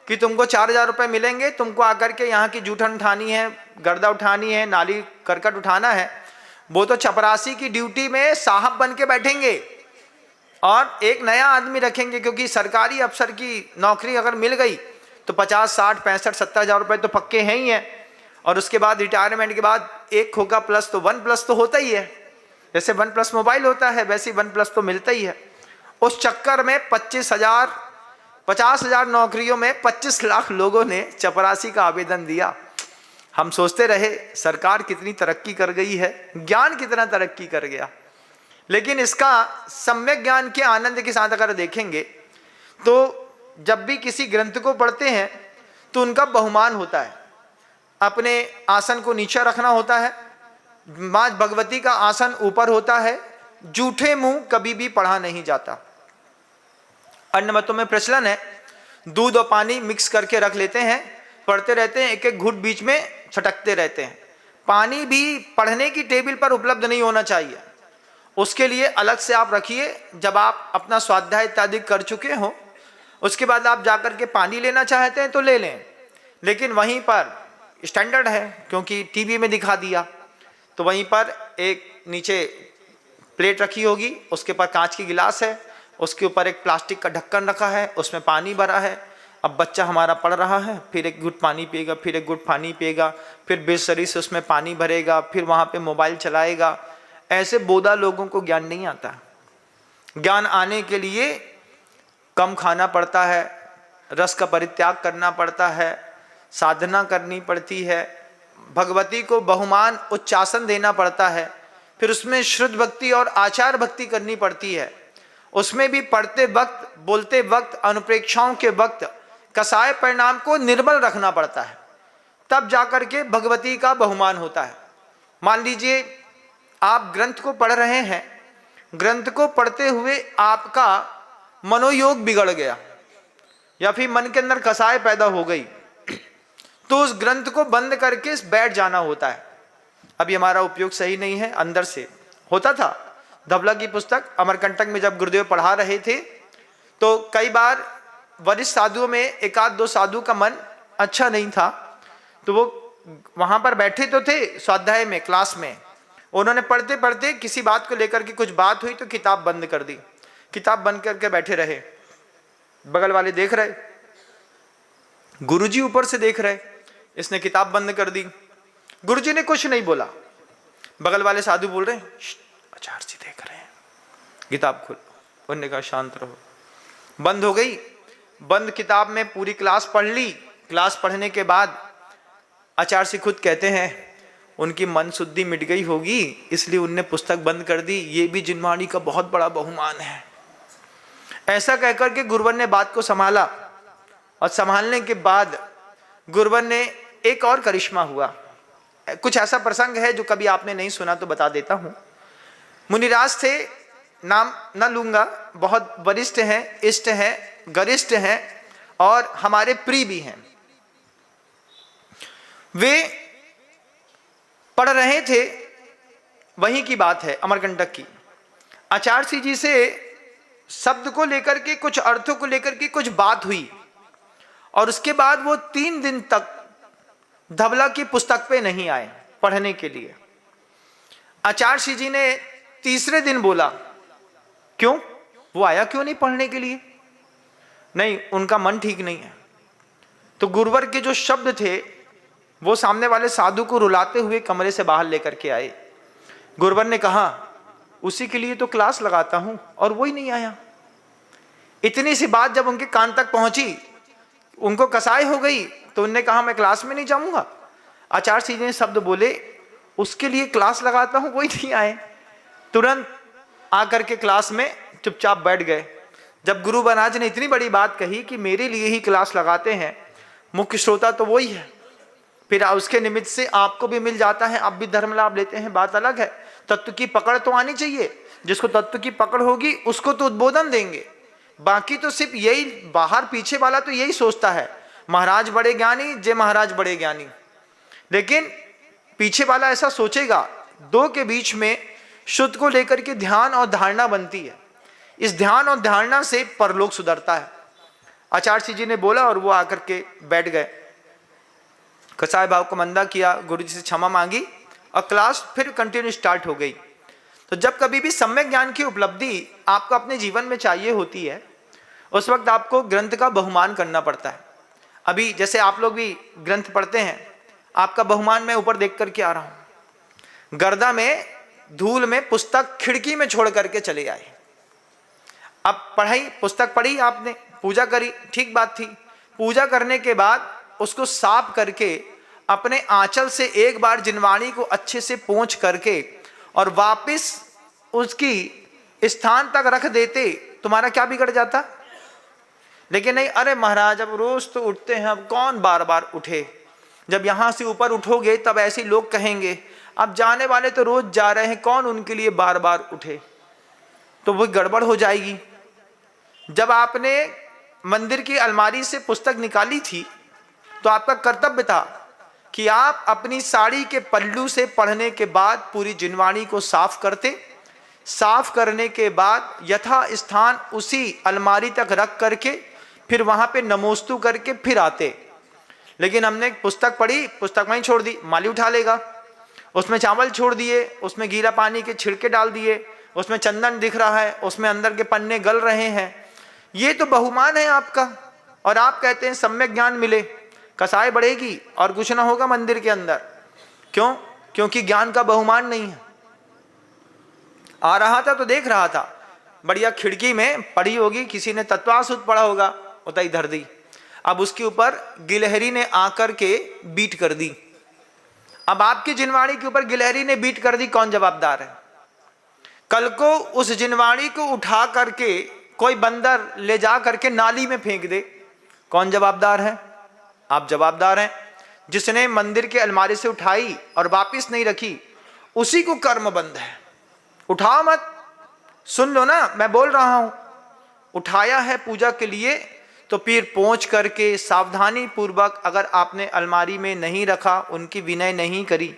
कि तुमको 4,000 रुपए मिलेंगे, तुमको आकर के यहाँ की जूठन उठानी है, गर्दा उठानी है, नाली करकट उठाना है। वो तो चपरासी की ड्यूटी में साहब बन के बैठेंगे और एक नया आदमी रखेंगे, क्योंकि सरकारी अफसर की नौकरी अगर मिल गई तो 50, 60, 65, 70,000 रुपए तो पक्के हैं ही है। और उसके बाद रिटायरमेंट के बाद एक होगा प्लस तो 1+ तो होता ही है, जैसे 1+ मोबाइल होता है वैसे 1+ तो मिलता ही है। उस चक्कर में 50,000 नौकरियों में 25 लाख लोगों ने चपरासी का आवेदन दिया। हम सोचते रहे सरकार कितनी तरक्की कर गई है, ज्ञान कितना तरक्की कर गया, लेकिन इसका सम्यक ज्ञान के आनंद के साथ अगर देखेंगे तो जब भी किसी ग्रंथ को पढ़ते हैं तो उनका बहुमान होता है। अपने आसन को नीचे रखना होता है, माँ भगवती का आसन ऊपर होता है, जूठे मुंह कभी भी पढ़ा नहीं जाता। अन्य मतों में प्रचलन है दूध और पानी मिक्स करके रख लेते हैं, पढ़ते रहते हैं, एक एक घूंट बीच में छटकते रहते हैं। पानी भी पढ़ने की टेबल पर उपलब्ध नहीं होना चाहिए, उसके लिए अलग से आप रखिए। जब आप अपना स्वाध्याय इत्यादि कर चुके हो उसके बाद आप जाकर के पानी लेना चाहते हैं तो ले लें, लेकिन वहीं पर स्टैंडर्ड है क्योंकि टीवी में दिखा दिया, तो वहीं पर एक नीचे प्लेट रखी होगी, उसके ऊपर कांच की गिलास है, उसके ऊपर एक प्लास्टिक का ढक्कन रखा है, उसमें पानी भरा है। अब बच्चा हमारा पढ़ रहा है, फिर एक घुट पानी पिएगा, फिर एक घुट पानी पिएगा, फिर बेसरी से उसमें पानी भरेगा, फिर वहाँ पे मोबाइल चलाएगा। ऐसे बोधा लोगों को ज्ञान नहीं आता। ज्ञान आने के लिए कम खाना पड़ता है, रस का परित्याग करना पड़ता है, साधना करनी पड़ती है, भगवती को बहुमान उच्चासन देना पड़ता है, फिर उसमें शुद्ध भक्ति और आचार भक्ति करनी पड़ती है। उसमें भी पढ़ते वक्त, बोलते वक्त, अनुप्रेक्षाओं के वक्त कसाय परिणाम को निर्बल रखना पड़ता है, तब जाकर के भगवती का बहुमान होता है। मान लीजिए आप ग्रंथ को पढ़ रहे हैं, ग्रंथ को पढ़ते हुए आपका मनोयोग बिगड़ गया या फिर मन के अंदर कसाय पैदा हो गई, तो उस ग्रंथ को बंद करके बैठ जाना होता है। अभी हमारा उपयोग सही नहीं है, अंदर से होता था। धबला की पुस्तक अमरकंटक में जब गुरुदेव पढ़ा रहे थे तो कई बार वरिष्ठ साधुओं में एक आध दो साधु का मन अच्छा नहीं था, तो वो वहां पर बैठे तो थे स्वाध्याय में, क्लास में, उन्होंने पढ़ते पढ़ते किसी बात को लेकर के कुछ बात हुई तो किताब बंद कर दी, किताब बंद करके बैठे रहे। बगल वाले देख रहे, गुरुजी ऊपर से देख रहे, इसने किताब बंद कर दी। गुरुजी ने कुछ नहीं बोला, बगल वाले साधु बोल रहे हैं आचार्य जी देख रहे हैं, किताब खोलो। उन्होंने कहा शांत रहो, बंद हो गई। बंद किताब में पूरी क्लास पढ़ ली। क्लास पढ़ने के बाद आचार्य जी खुद कहते हैं उनकी मन शुद्धि मिट गई होगी इसलिए उनने पुस्तक बंद कर दी, ये भी जिनवाणी का बहुत बड़ा बहुमान है। ऐसा कहकर के गुरुवर ने बात को संभाला और संभालने के बाद गुरुवर ने एक और करिश्मा हुआ। कुछ ऐसा प्रसंग है जो कभी आपने नहीं सुना तो बता देता हूं। मुनिराज थे, नाम न लूंगा, बहुत वरिष्ठ हैं, इष्ट हैं, गरिष्ठ हैं और हमारे प्रिय भी हैं। वे पढ़ रहे थे, वहीं की बात है अमरकंटक की। आचार्य जी से शब्द को लेकर के, कुछ अर्थों को लेकर के कुछ बात हुई और उसके बाद वो 3 दिन तक धबला की पुस्तक पे नहीं आए पढ़ने के लिए। आचार्य जी ने तीसरे दिन बोला क्यों, वो आया क्यों नहीं पढ़ने के लिए? नहीं, उनका मन ठीक नहीं है। तो गुरुवर के जो शब्द थे वो सामने वाले साधु को रुलाते हुए कमरे से बाहर लेकर के आए। गुरुवर ने कहा उसी के लिए तो क्लास लगाता हूं और वो ही नहीं आया। इतनी सी बात जब उनके कान तक पहुंची, उनको कसाई हो गई, तो उन्होंने कहा मैं क्लास में नहीं जाऊंगा। आचार्य जी ने शब्द बोले उसके लिए क्लास लगाता हूं, वही नहीं आए। तुरंत आकर के क्लास में चुपचाप बैठ गए। जब गुरु महाराज ने इतनी बड़ी बात कही कि मेरे लिए ही क्लास लगाते हैं, मुख्य श्रोता तो वही है, फिर उसके निमित्त से आपको भी मिल जाता है, आप भी धर्म लाभ लेते हैं, बात अलग है। तत्व की पकड़ तो आनी चाहिए, जिसको तत्व की पकड़ होगी उसको तो उद्बोधन देंगे, बाकी तो सिर्फ यही, बाहर पीछे वाला तो यही सोचता है महाराज बड़े ज्ञानी, जय महाराज बड़े ज्ञानी। लेकिन पीछे वाला ऐसा सोचेगा, दो के बीच में शुद्ध को लेकर के ध्यान और धारणा बनती है। इस ध्यान और धारणा से परलोक सुधरता है। आचार्य जी ने बोला और वो आकर के बैठ गए, कसाय भाव को मंदा किया, गुरु जी से क्षमा मांगी और क्लास फिर कंटिन्यू स्टार्ट हो गई। तो जब कभी भी सम्यक ज्ञान की उपलब्धि आपको अपने जीवन में चाहिए होती है, उस वक्त आपको ग्रंथ का बहुमान करना पड़ता है। अभी जैसे आप लोग भी ग्रंथ पढ़ते हैं, आपका बहुमान मैं ऊपर देख करके आ रहा हूं, गर्दा में धूल में पुस्तक खिड़की में छोड़ करके चले आए। अब पढ़ाई, पुस्तक पढ़ी आपने, पूजा करी, ठीक बात थी। पूजा करने के बाद उसको साफ करके अपने आंचल से एक बार जिनवाणी को अच्छे से पोंछ करके और वापस उसकी स्थान तक रख देते, तुम्हारा क्या बिगड़ जाता? लेकिन नहीं, अरे महाराज अब रोज तो उठते हैं, अब कौन बार बार उठे, जब यहां से ऊपर उठोगे तब ऐसे लोग कहेंगे, अब जाने वाले तो रोज जा रहे हैं, कौन उनके लिए बार बार उठे, तो वो गड़बड़ हो जाएगी। जब आपने मंदिर की अलमारी से पुस्तक निकाली थी तो आपका कर्तव्य था कि आप अपनी साड़ी के पल्लू से पढ़ने के बाद पूरी जिनवाणी को साफ करते, साफ करने के बाद यथा स्थान उसी अलमारी तक रख करके फिर वहां पे नमोस्तु करके फिर आते। लेकिन हमने पुस्तक पढ़ी, पुस्तक वहीं छोड़ दी, माली उठा लेगा, उसमें चावल छोड़ दिए, उसमें गीला पानी के छिड़के डाल दिए, उसमें चंदन दिख रहा है, उसमें अंदर के पन्ने गल रहे हैं, ये तो बहुमान है आपका। और आप कहते हैं सम्यक ज्ञान मिले, कसाई बढ़ेगी और कुछ ना होगा मंदिर के अंदर। क्यों? क्योंकि ज्ञान का बहुमान नहीं है। आ रहा था तो देख रहा था, बढ़िया खिड़की में पड़ी होगी, किसी ने तत्वासुत पढ़ा होगा, उताई धर दी। अब उसके ऊपर गिलहरी ने आकर के बीट कर दी। अब आपकी जिनवाणी के ऊपर गिलहरी ने बीट कर दी, कौन जवाबदार है? कल को उस जिनवाणी को उठा करके कोई बंदर ले जा करके नाली में फेंक दे, कौन जवाबदार है? आप जवाबदार हैं। जिसने मंदिर के अलमारी से उठाई और वापिस नहीं रखी, उसी को कर्म बंद है। उठाओ मत, सुन लो ना, मैं बोल रहा हूं। उठाया है पूजा के लिए तो फिर पहुंच करके सावधानी पूर्वक, अगर आपने अलमारी में नहीं रखा, उनकी विनय नहीं करी।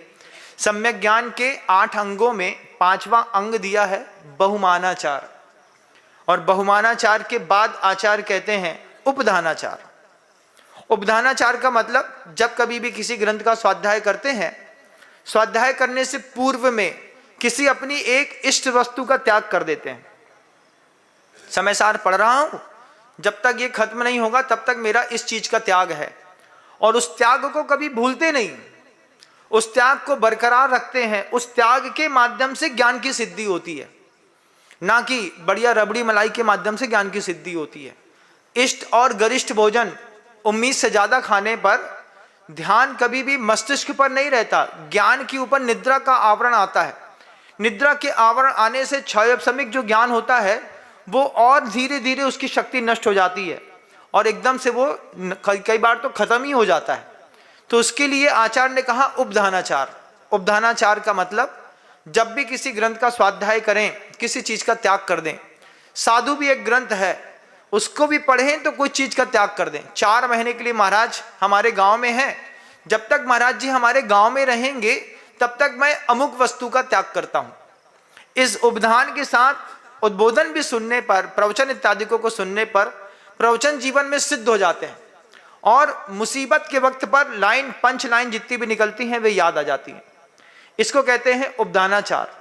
सम्यक ज्ञान के 8 अंगों में 5वां अंग दिया है बहुमानाचार, और बहुमानाचार के बाद आचार्य कहते हैं उपधानाचार। उपधानाचार का मतलब, जब कभी भी किसी ग्रंथ का स्वाध्याय करते हैं, स्वाध्याय करने से पूर्व में किसी अपनी एक इष्ट वस्तु का त्याग कर देते हैं। समय सार पढ़ रहा हूं, जब तक ये खत्म नहीं होगा तब तक मेरा इस चीज का त्याग है, और उस त्याग को कभी भूलते नहीं, उस त्याग को बरकरार रखते हैं। उस त्याग के माध्यम से ज्ञान की सिद्धि होती है, ना कि बढ़िया रबड़ी मलाई के माध्यम से ज्ञान की सिद्धि होती है। इष्ट और गरिष्ठ भोजन उम्मीद से ज्यादा खाने पर ध्यान कभी भी मस्तिष्क पर नहीं रहता, ज्ञान के ऊपर निद्रा का आवरण आता है। निद्रा के आवरण आने से क्षयोपशमिक जो ज्ञान होता है वो और धीरे धीरे उसकी शक्ति नष्ट हो जाती है, और एकदम से वो कई बार तो खत्म ही हो जाता है। तो उसके लिए आचार्य ने कहा उपधानाचार। उपधानाचार का मतलब, जब भी किसी ग्रंथ का स्वाध्याय करें, किसी चीज का त्याग कर दें। साधु भी एक ग्रंथ है, उसको भी पढ़ें तो कोई चीज का त्याग कर दें। 4 महीने के लिए महाराज हमारे गांव में हैं, जब तक महाराज जी हमारे गांव में रहेंगे तब तक मैं अमुक वस्तु का त्याग करता हूं। इस उपधान के साथ उद्बोधन भी सुनने पर, प्रवचन इत्यादि को सुनने पर प्रवचन जीवन में सिद्ध हो जाते हैं, और मुसीबत के वक्त पर लाइन, पंच लाइन जितनी भी निकलती हैं वे याद आ जाती हैं। इसको कहते हैं उपदानाचार।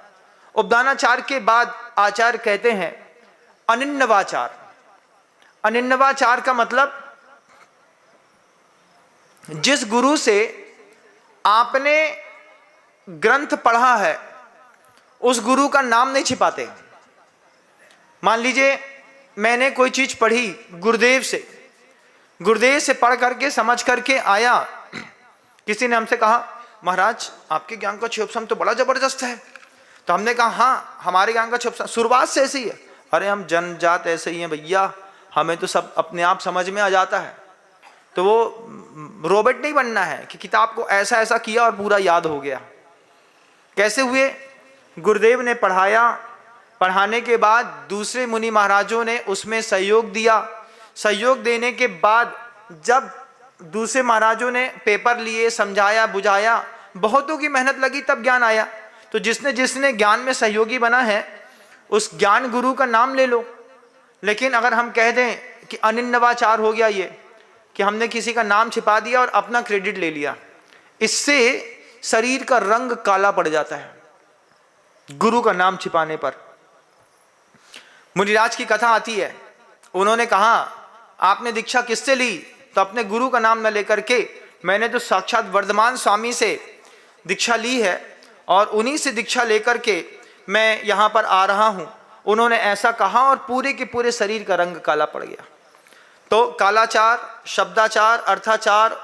उपदानाचार के बाद आचार्य कहते हैं अनिन्नवाचार। अनिन्नवाचार का मतलब, जिस गुरु से आपने ग्रंथ पढ़ा है उस गुरु का नाम नहीं छिपाते। मान लीजिए मैंने कोई चीज पढ़ी गुरुदेव से पढ़ करके समझ करके आया, किसी ने हमसे कहा महाराज आपके ज्ञान का क्षोभसम तो बड़ा जबरदस्त है। तो हमने कहा हाँ, हमारे ज्ञान का क्षोभसम शुरुआत से ऐसे ही है। अरे हम जनजात ऐसे ही हैं भैया, हमें तो सब अपने आप समझ में आ जाता है। तो वो रोबोट नहीं बनना है कि किताब को ऐसा ऐसा किया और पूरा याद हो गया। कैसे हुए? गुरुदेव ने पढ़ाया, पढ़ाने के बाद दूसरे मुनि महाराजों ने उसमें सहयोग दिया। सहयोग देने के बाद जब दूसरे महाराजों ने पेपर लिए, समझाया बुझाया, बहुतों की मेहनत लगी, तब ज्ञान आया। तो जिसने जिसने ज्ञान में सहयोगी बना है उस ज्ञान गुरु का नाम ले लो। लेकिन अगर हम कह दें कि अनिन्नवाचार हो गया ये, कि हमने किसी का नाम छिपा दिया और अपना क्रेडिट ले लिया, इससे शरीर का रंग काला पड़ जाता है गुरु का नाम छिपाने पर। मुनिराज की कथा आती है, उन्होंने कहा आपने दीक्षा किससे ली? तो अपने गुरु का नाम न लेकर के मैंने तो साक्षात वर्धमान स्वामी से दीक्षा ली है और उन्हीं से दीक्षा लेकर के मैं यहाँ पर आ रहा हूँ। उन्होंने ऐसा कहा और पूरे के पूरे शरीर का रंग काला पड़ गया। तो कालाचार, शब्दाचार, अर्थाचार,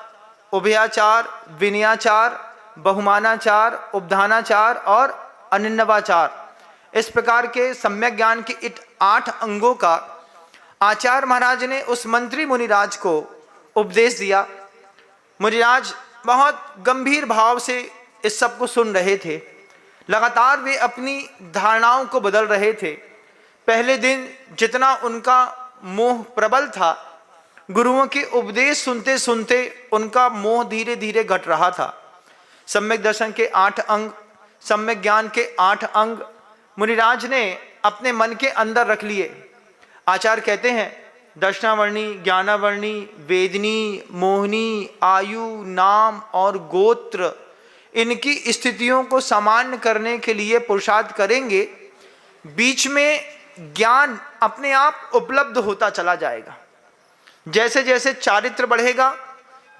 उभयाचार, विनयाचार, बहुमानाचार, उपधानाचार और अनिन्नवाचार, इस प्रकार के सम्यक ज्ञान के 8 अंगों का आचार्य महाराज ने उस मंत्री मुनिराज को उपदेश दिया। मुनिराज बहुत गंभीर भाव से इस सब को सुन रहे थे। लगातार वे अपनी धारणाओं को बदल रहे थे। पहले दिन जितना उनका मोह प्रबल था, गुरुओं के उपदेश सुनते सुनते उनका मोह धीरे धीरे घट रहा था। सम्यक दर्शन के 8 अंग, सम्यक ज्ञान के 8 अंग मुनिराज ने अपने मन के अंदर रख लिए। आचार्य कहते हैं दर्शनावर्णी, ज्ञानावर्णी, वेदनी, मोहनी, आयु, नाम और गोत्र, इनकी स्थितियों को सामान्य करने के लिए पुरुषार्थ करेंगे, बीच में ज्ञान अपने आप उपलब्ध होता चला जाएगा। जैसे जैसे चारित्र बढ़ेगा,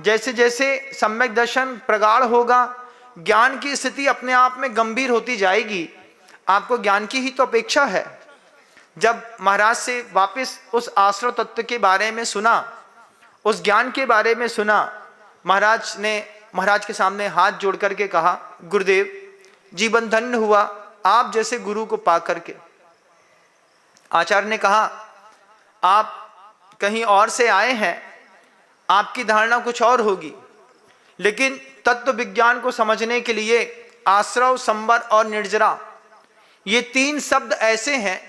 जैसे जैसे सम्यक दर्शन प्रगाढ़ होगा, ज्ञान की स्थिति अपने आप में गंभीर होती जाएगी। आपको ज्ञान की ही तो अपेक्षा है। जब महाराज से वापस उस आश्रव तत्व के बारे में सुना, उस ज्ञान के बारे में सुना, महाराज ने महाराज के सामने हाथ जोड़ करके कहा, गुरुदेव जीवन धन्य हुआ आप जैसे गुरु को पा करके। आचार्य ने कहा आप कहीं और से आए हैं, आपकी धारणा कुछ और होगी, लेकिन तत्व विज्ञान को समझने के लिए आश्रव, संवर और निर्जरा, ये 3 शब्द ऐसे हैं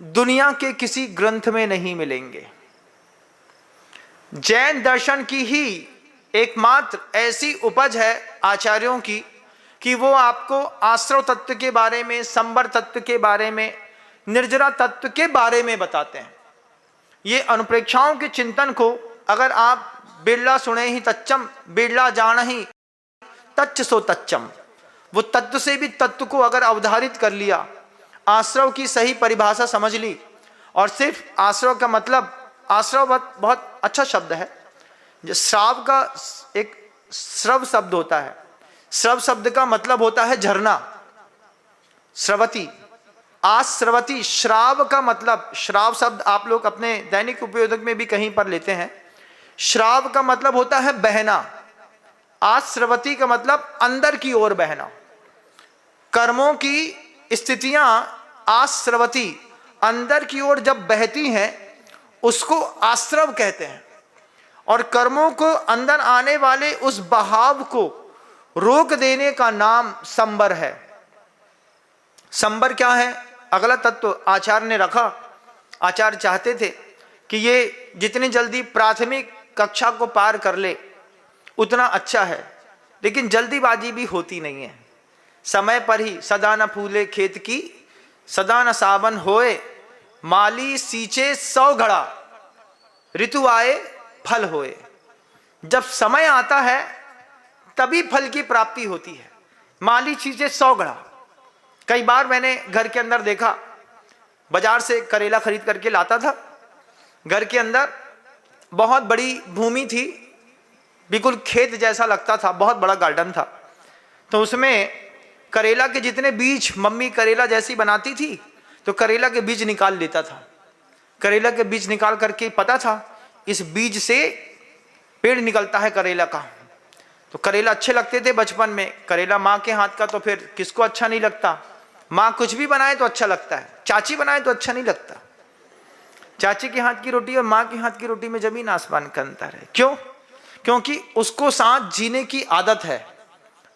दुनिया के किसी ग्रंथ में नहीं मिलेंगे। जैन दर्शन की ही एकमात्र ऐसी उपज है आचार्यों की कि वो आपको आश्रव तत्व के बारे में, संवर तत्व के बारे में, निर्जरा तत्व के बारे में बताते हैं। ये अनुप्रेक्षाओं के चिंतन को अगर आप बिरला सुने ही तच्चम, बिरला जान ही तच्च सो तच्चम, वो तत्व से भी तत्व को अगर अवधारित कर लिया, आश्रव की सही परिभाषा समझ ली, और सिर्फ आश्रव का मतलब, आश्रव बहुत अच्छा शब्द है। श्राव का एक श्रव शब्द होता है, श्रव शब्द का मतलब होता है झरना, स्रवती, आश्रवती। श्राव का मतलब, श्राव शब्द आप लोग अपने दैनिक उपयोजक में भी कहीं पर लेते हैं। श्राव का मतलब होता है बहना, आश्रवती का मतलब अंदर की ओर बहना। कर्मों की स्थितियां आश्रवती, अंदर की ओर जब बहती हैं उसको आश्रव कहते हैं, और कर्मों को अंदर आने वाले उस बहाव को रोक देने का नाम संवर है। संवर क्या है? अगला तत्व आचार्य ने रखा। आचार्य चाहते थे कि ये जितनी जल्दी प्राथमिक कक्षा को पार कर ले उतना अच्छा है, लेकिन जल्दीबाजी भी होती नहीं है। समय पर ही सदा न फूले खेत की, सदा न सावन होए, माली सींचे 100 घड़ा, ऋतु आए फल होए। जब समय आता है तभी फल की प्राप्ति होती है। माली सींचे 100 घड़ा। कई बार मैंने घर के अंदर देखा, बाजार से करेला खरीद करके लाता था, घर के अंदर बहुत बड़ी भूमि थी, बिल्कुल खेत जैसा लगता था, बहुत बड़ा गार्डन था। तो उसमें करेला के जितने बीज, मम्मी करेला जैसी बनाती थी तो करेला के बीज निकाल लेता था। करेला के बीज निकाल करके पता था इस बीज से पेड़ निकलता है करेला का। तो करेला अच्छे लगते थे बचपन में। करेला माँ के हाथ का तो फिर किसको अच्छा नहीं लगता। माँ कुछ भी बनाए तो अच्छा लगता है, चाची बनाए तो अच्छा नहीं लगता। चाची के हाथ की रोटी और माँ के हाथ की रोटी में जमीन आसमान का अंतर है। क्यों? क्योंकि उसको साथ जीने की आदत है,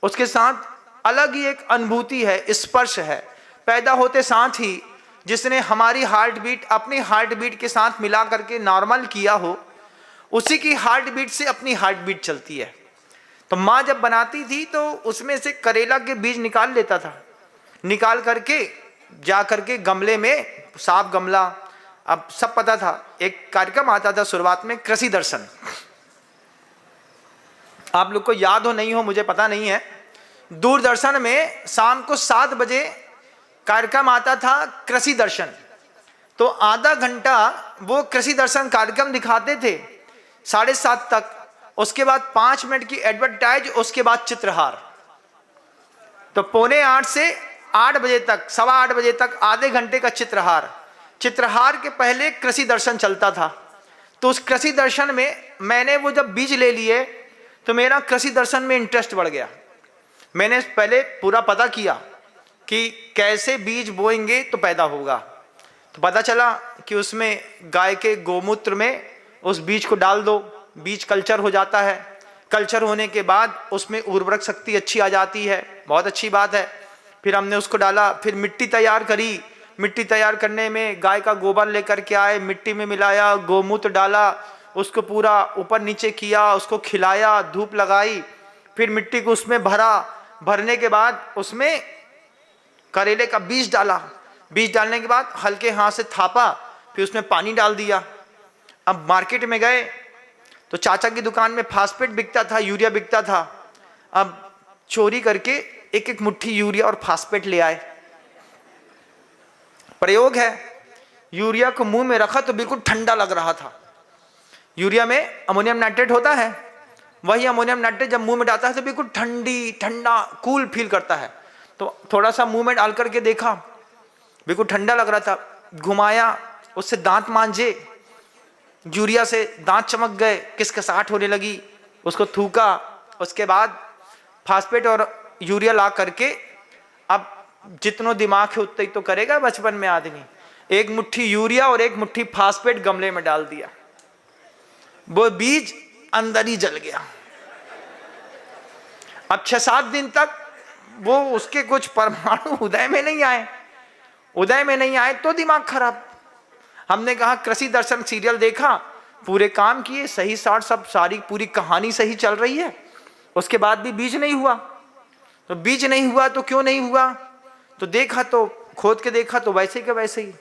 उसके साथ अलग ही एक अनुभूति है, स्पर्श है। पैदा होते साथ ही जिसने हमारी हार्ट बीट अपनी हार्ट बीट के साथ मिला करके नॉर्मल किया हो, उसी की हार्ट बीट से अपनी हार्ट बीट चलती है। तो माँ जब बनाती थी तो उसमें से करेला के बीज निकाल लेता था, निकाल करके जा करके गमले में, साफ गमला, अब सब पता था। एक कार्यक्रम आता था शुरुआत में, कृषि दर्शन, आप लोग को याद हो नहीं हो मुझे पता नहीं है। दूरदर्शन में शाम को 7 बजे कार्यक्रम आता था कृषि दर्शन। तो आधा घंटा वो कृषि दर्शन कार्यक्रम दिखाते थे 7:30 तक। उसके बाद 5 मिनट की एडवर्टाइज, उसके बाद चित्रहार। तो 7:45 से 8 बजे तक, 8:15 बजे तक आधे घंटे का चित्रहार। चित्रहार के पहले कृषि दर्शन चलता था। तो उस कृषि दर्शन में मैंने वो जब बीज ले लिए तो मेरा कृषि दर्शन में इंटरेस्ट बढ़ गया। मैंने पहले पूरा पता किया कि कैसे बीज बोएंगे तो पैदा होगा। तो पता चला कि उसमें गाय के गोमूत्र में उस बीज को डाल दो, बीज कल्चर हो जाता है। कल्चर होने के बाद उसमें उर्वरक शक्ति अच्छी आ जाती है, बहुत अच्छी बात है। फिर हमने उसको डाला, फिर मिट्टी तैयार करी। मिट्टी तैयार करने में गाय का गोबर लेकर के आए, मिट्टी में मिलाया, गोमूत्र डाला, उसको पूरा ऊपर नीचे किया, उसको खिलाया, धूप लगाई, फिर मिट्टी को उसमें भरा। भरने के बाद उसमें करेले का बीज डाला। बीज डालने के बाद हल्के हाथ से थापा, फिर उसमें पानी डाल दिया। अब मार्केट में गए तो चाचा की दुकान में फास्फेट बिकता था, यूरिया बिकता था। अब चोरी करके एक एक मुट्ठी यूरिया और फास्फेट ले आए। प्रयोग है, यूरिया को मुंह में रखा तो बिल्कुल ठंडा लग रहा था। यूरिया में अमोनियम नाइट्रेट होता है, वही अमोनियम नाइट्रेट जब मुंह में डालता है तो बिल्कुल ठंडा कूल फील करता है। तो थोड़ा सा मुंह में डाल करके देखा, बिल्कुल ठंडा लग रहा था। घुमाया, उससे दांत मांजे, यूरिया से दांत चमक गए, किसकसाहट होने लगी। उसको थूका, उसके बाद फास्फेट और यूरिया ला करके, अब जितनो दिमाग है उतना ही तो करेगा बचपन में आदमी। एक मुट्ठी यूरिया और एक मुट्ठी फास्फेट गमले में डाल दिया, वो बीज अंदर ही जल गया। अब 6-7 दिन तक वो उसके कुछ परमाणु उदय में नहीं आए। उदय में नहीं आए तो दिमाग खराब। हमने कहा कृषि दर्शन सीरियल देखा, पूरे काम किए, सही साठ सब, सारी पूरी कहानी सही चल रही है, उसके बाद भी बीज नहीं हुआ। तो बीज नहीं हुआ तो क्यों नहीं हुआ, तो देखा, तो खोद के देखा तो वैसे के वैसे ही।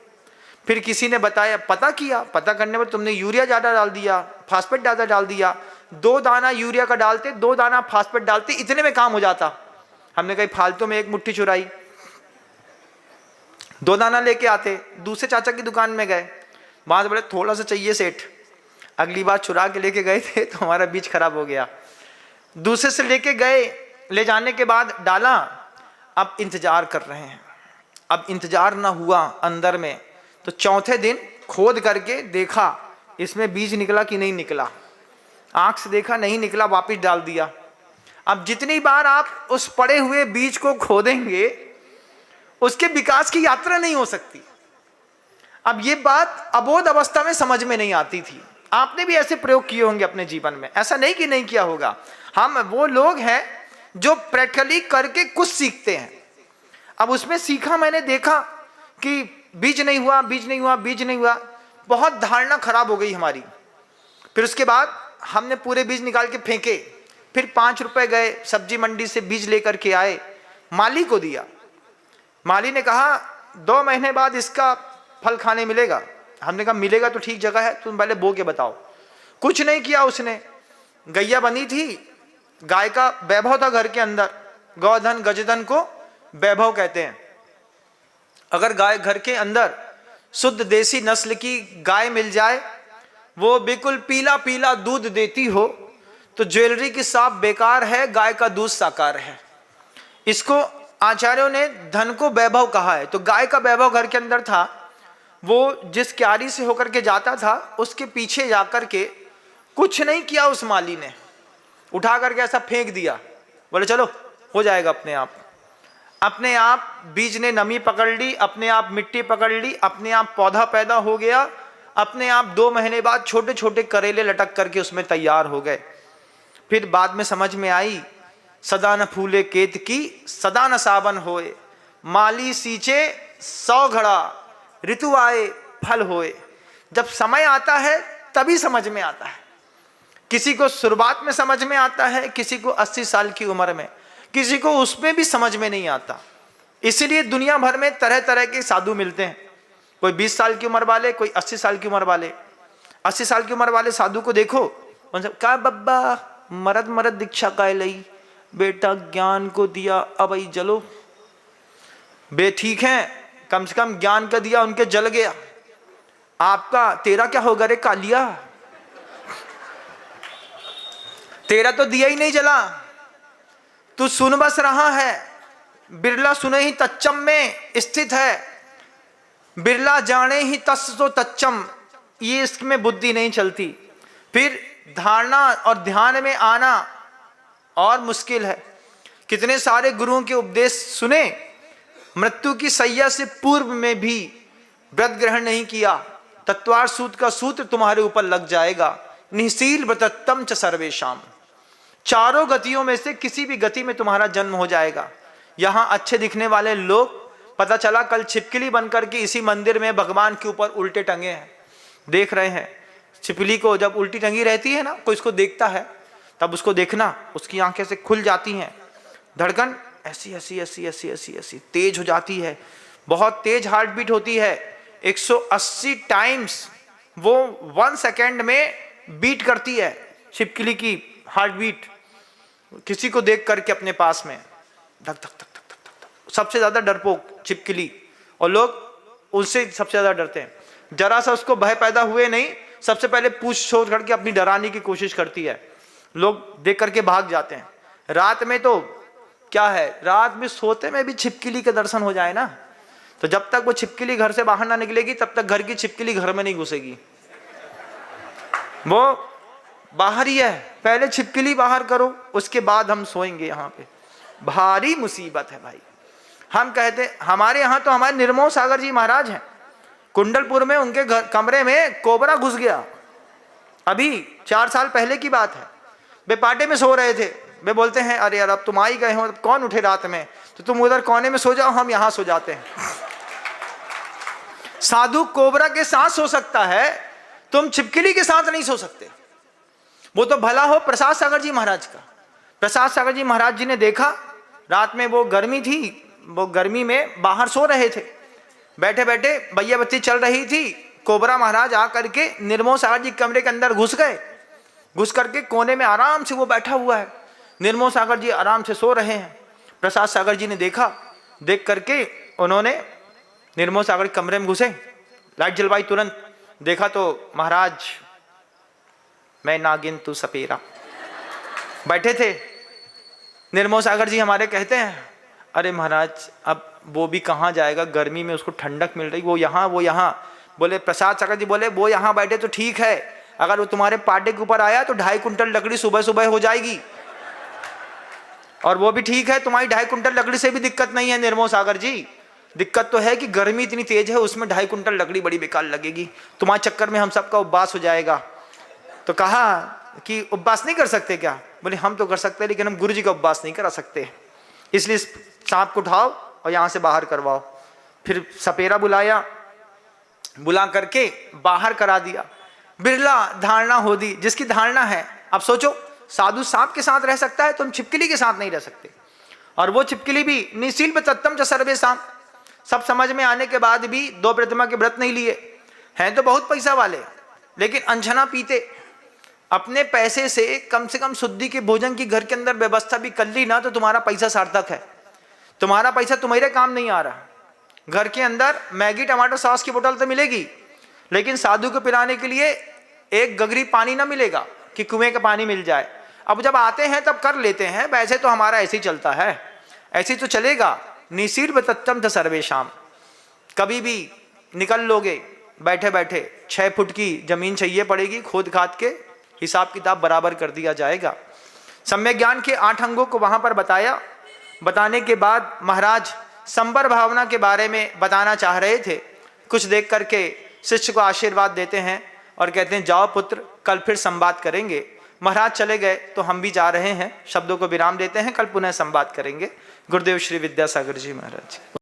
फिर किसी ने बताया, पता किया, पता करने पर तुमने यूरिया ज़्यादा डाल दिया, फास्फेट ज़्यादा डाल दिया। 2 दाना यूरिया का डालते, 2 दाना फास्फेट डालते, इतने में काम हो जाता। हमने कहीं फालतू में एक मुट्ठी चुराई, 2 दाना लेके आते, दूसरे चाचा की दुकान में गए, वहां से बोले थोड़ा सा चाहिए सेठ। अगली बार चुरा के लेके गए थे तो हमारा बीज खराब हो गया। दूसरे से लेके गए, ले जाने के बाद डाला, अब इंतजार कर रहे हैं। अब इंतजार ना हुआ अंदर में, तो चौथे दिन खोद करके देखा इसमें बीज निकला कि नहीं निकला। आंख से देखा नहीं निकला, वापस डाल दिया। अब जितनी बार आप उस पड़े हुए बीज को खोदेंगे उसके विकास की यात्रा नहीं हो सकती। अब ये बात अबोध अवस्था में समझ में नहीं आती थी। आपने भी ऐसे प्रयोग किए होंगे अपने जीवन में, ऐसा नहीं कि नहीं किया होगा। हम वो लोग हैं जो प्रैक्टिकली करके कुछ सीखते हैं। अब उसमें सीखा, मैंने देखा कि बीज नहीं हुआ, बीज नहीं हुआ, बीज नहीं हुआ, बहुत धारणा खराब हो गई हमारी। फिर उसके बाद हमने पूरे बीज निकाल के फेंके। फिर 5 रुपए गए, सब्जी मंडी से बीज लेकर के आए, माली को दिया। माली ने कहा 2 महीने बाद इसका फल खाने मिलेगा। हमने कहा मिलेगा तो ठीक जगह है, तुम पहले बो के बताओ। कुछ नहीं किया उसने। गैया बनी थी, गाय का वैभव था घर के अंदर। गौधन गजधन को वैभव कहते हैं। अगर गाय घर के अंदर शुद्ध देसी नस्ल की गाय मिल जाए, वो बिल्कुल पीला पीला दूध देती हो, तो ज्वेलरी की साफ बेकार है, गाय का दूध साकार है। इसको आचार्यों ने धन को वैभव कहा है। तो गाय का वैभव घर के अंदर था। वो जिस क्यारी से होकर के जाता था उसके पीछे जाकर के कुछ नहीं किया उस माली ने, उठा करके ऐसा फेंक दिया, बोले चलो हो जाएगा अपने आप। अपने आप बीज ने नमी पकड़ ली, अपने आप मिट्टी पकड़ ली, अपने आप पौधा पैदा हो गया। अपने आप 2 महीने बाद छोटे छोटे करेले लटक करके उसमें तैयार हो गए। फिर बाद में समझ में आई, सदा न फूले केत की, सदा न सावन होए, माली सींचे 100 घड़ा, ऋतु आए फल होए। जब समय आता है तभी समझ में आता है। किसी को शुरुआत में समझ में आता है, किसी को 80 साल की उम्र में, किसी को उसमें भी समझ में नहीं आता। इसीलिए दुनिया भर में तरह तरह के साधु मिलते हैं। कोई 20 साल की उम्र वाले, कोई 80 साल की उम्र वाले। 80 साल की उम्र वाले साधु को देखो, उनसे का बब्बा मरद मरद दीक्षा काय लई, बेटा ज्ञान को दिया अब आई जलो। बे ठीक है, कम से कम ज्ञान का दिया, उनके जल गया। आपका तेरा क्या होगा रे कालिया, तेरा तो दिया ही नहीं जला, तू सुन बस रहा है। बिरला सुने ही तच्चम में स्थित है, बिरला जाने ही तस् तो तच्चम, ये इसमें बुद्धि नहीं चलती। फिर धारणा और ध्यान में आना और मुश्किल है। कितने सारे गुरुओं के उपदेश सुने, मृत्यु की सैया से पूर्व में भी व्रत ग्रहण नहीं किया, तत्वार सूत्र का सूत्र तुम्हारे ऊपर लग जाएगा। निःशील व्रतत्तम च सर्वेशाम, चारों गतियों में से किसी भी गति में तुम्हारा जन्म हो जाएगा। यहां अच्छे दिखने वाले लोग, पता चला कल छिपकली बनकर के इसी मंदिर में भगवान के ऊपर उल्टे टंगे हैं, देख रहे हैं। छिपकली को जब उल्टी टंगी रहती है ना, कोई इसको देखता है, तब उसको देखना, उसकी आंखें से खुल जाती हैं, धड़कन ऐसी ऐसी ऐसी ऐसी ऐसी ऐसी तेज हो जाती है, बहुत तेज हार्ट बीट होती है। 180 टाइम्स वो 1 सेकेंड में बीट करती है छिपकली की हार्ट बीट। किसी को देख करके अपने पास में धक धक धक धक धक धक, सबसे ज्यादा डरपोक छिपकली, और लोग उससे सबसे ज्यादा डरते हैं। जरा सा उसको भय पैदा हुए नहीं, सबसे पहले पूछ छोड़ करके अपनी डराने की कोशिश करती है, लोग देख करके भाग जाते हैं। रात में तो क्या है, रात में सोते में भी छिपकली के दर्शन हो जाए ना, तो जब तक वो छिपकली घर से बाहर ना निकलेगी तब तक घर की छिपकली घर में नहीं घुसेगी, वो बाहर ही है। पहले छिपकली बाहर करो, उसके बाद हम सोएंगे। यहाँ पे भारी मुसीबत है भाई। हम कहते, हमारे यहाँ तो हमारे निर्मोह सागर जी महाराज हैं, कुंडलपुर में उनके घर कमरे में कोबरा घुस गया। अभी 4 साल पहले की बात है। वे पाटे में सो रहे थे, वे बोलते हैं अरे यार अब तुम आ ही गए हो, कौन उठे रात में, तो तुम उधर कोने में सो जाओ, हम यहाँ सो जाते हैं। साधु कोबरा के साथ सो सकता है, तुम छिपकली के साथ नहीं सो सकते। वो तो भला हो प्रसाद सागर जी महाराज का। प्रसाद सागर जी महाराज जी ने देखा, रात में वो गर्मी थी, वो गर्मी में बाहर सो रहे थे, बैठे बैठे बैया बत्ती चल रही थी, कोबरा महाराज आकर के निर्मोह सागर जी कमरे के अंदर घुस गए। घुस करके कोने में आराम से वो बैठा हुआ है, निर्मोह सागर जी आराम से सो रहे हैं। प्रसाद सागर जी ने देखा, देख करके उन्होंने निर्मोह सागर कमरे में घुसे, लाइट जलवाई, तुरंत देखा तो महाराज मैं नागिन तू सपेरा बैठे थे। निर्मोह सागर जी हमारे कहते हैं अरे महाराज अब वो भी कहाँ जाएगा, गर्मी में उसको ठंडक मिल रही, वो यहाँ। बोले प्रसाद सागर जी बोले वो यहाँ बैठे तो ठीक है, अगर वो तुम्हारे पाटे के ऊपर आया तो 2.5 कुंटल लकड़ी सुबह सुबह हो जाएगी, और वो भी ठीक है, तुम्हारी 2.5 कुंटल लकड़ी से भी दिक्कत नहीं है निर्मोह सागर जी। दिक्कत तो है कि गर्मी इतनी तेज है, उसमें 2.5 कुंटल लकड़ी बड़ी बेकार लगेगी, तुम्हारे चक्कर में हम सबका उपवास हो जाएगा। तो कहा कि उपवास नहीं कर सकते क्या? बोले हम तो कर सकते हैं, लेकिन हम गुरु जी का उपवास नहीं करा सकते, इसलिए सांप को उठाओ और यहाँ से बाहर करवाओ। फिर सपेरा बुलाया, बुला करके बाहर करा दिया। बिरला धारणा हो दी, जिसकी धारणा है। अब सोचो, साधु सांप के साथ रह सकता है, तुम छिपकली के साथ नहीं रह सकते। और वो छिपकली भी निःशील व्रतत्तम च सर्वेषाम, सब समझ में आने के बाद भी 2 प्रतिमा के व्रत नहीं लिए हैं, तो बहुत पैसा वाले, लेकिन अनछना पीते। अपने पैसे से कम शुद्धि के भोजन की घर के अंदर व्यवस्था भी कर ली ना, तो तुम्हारा पैसा सार्थक है। तुम्हारा पैसा तुम्हारे काम नहीं आ रहा। घर के अंदर मैगी टमाटर सॉस की बोतल तो मिलेगी, लेकिन साधु को पिलाने के लिए एक गगरी पानी ना मिलेगा कि कुएं का पानी मिल जाए। अब जब आते हैं तब कर लेते हैं, वैसे तो हमारा ऐसे ही चलता है, ऐसे ही तो चलेगा। निःशील व्रतत्तम च सर्वेषाम, कभी भी निकल लोगे बैठे बैठे 6 फुट की जमीन चाहिए पड़ेगी, खोद खाद के हिसाब किताब बराबर कर दिया जाएगा। सम्यक ज्ञान के 8 अंगों को वहां पर बताया। बताने के बाद महाराज संबर भावना के बारे में बताना चाह रहे थे। कुछ देख करके शिष्य को आशीर्वाद देते हैं और कहते हैं जाओ पुत्र, कल फिर संवाद करेंगे। महाराज चले गए तो हम भी जा रहे हैं, शब्दों को विराम देते हैं, कल पुनः संवाद करेंगे। गुरुदेव श्री विद्यासागर जी महाराज।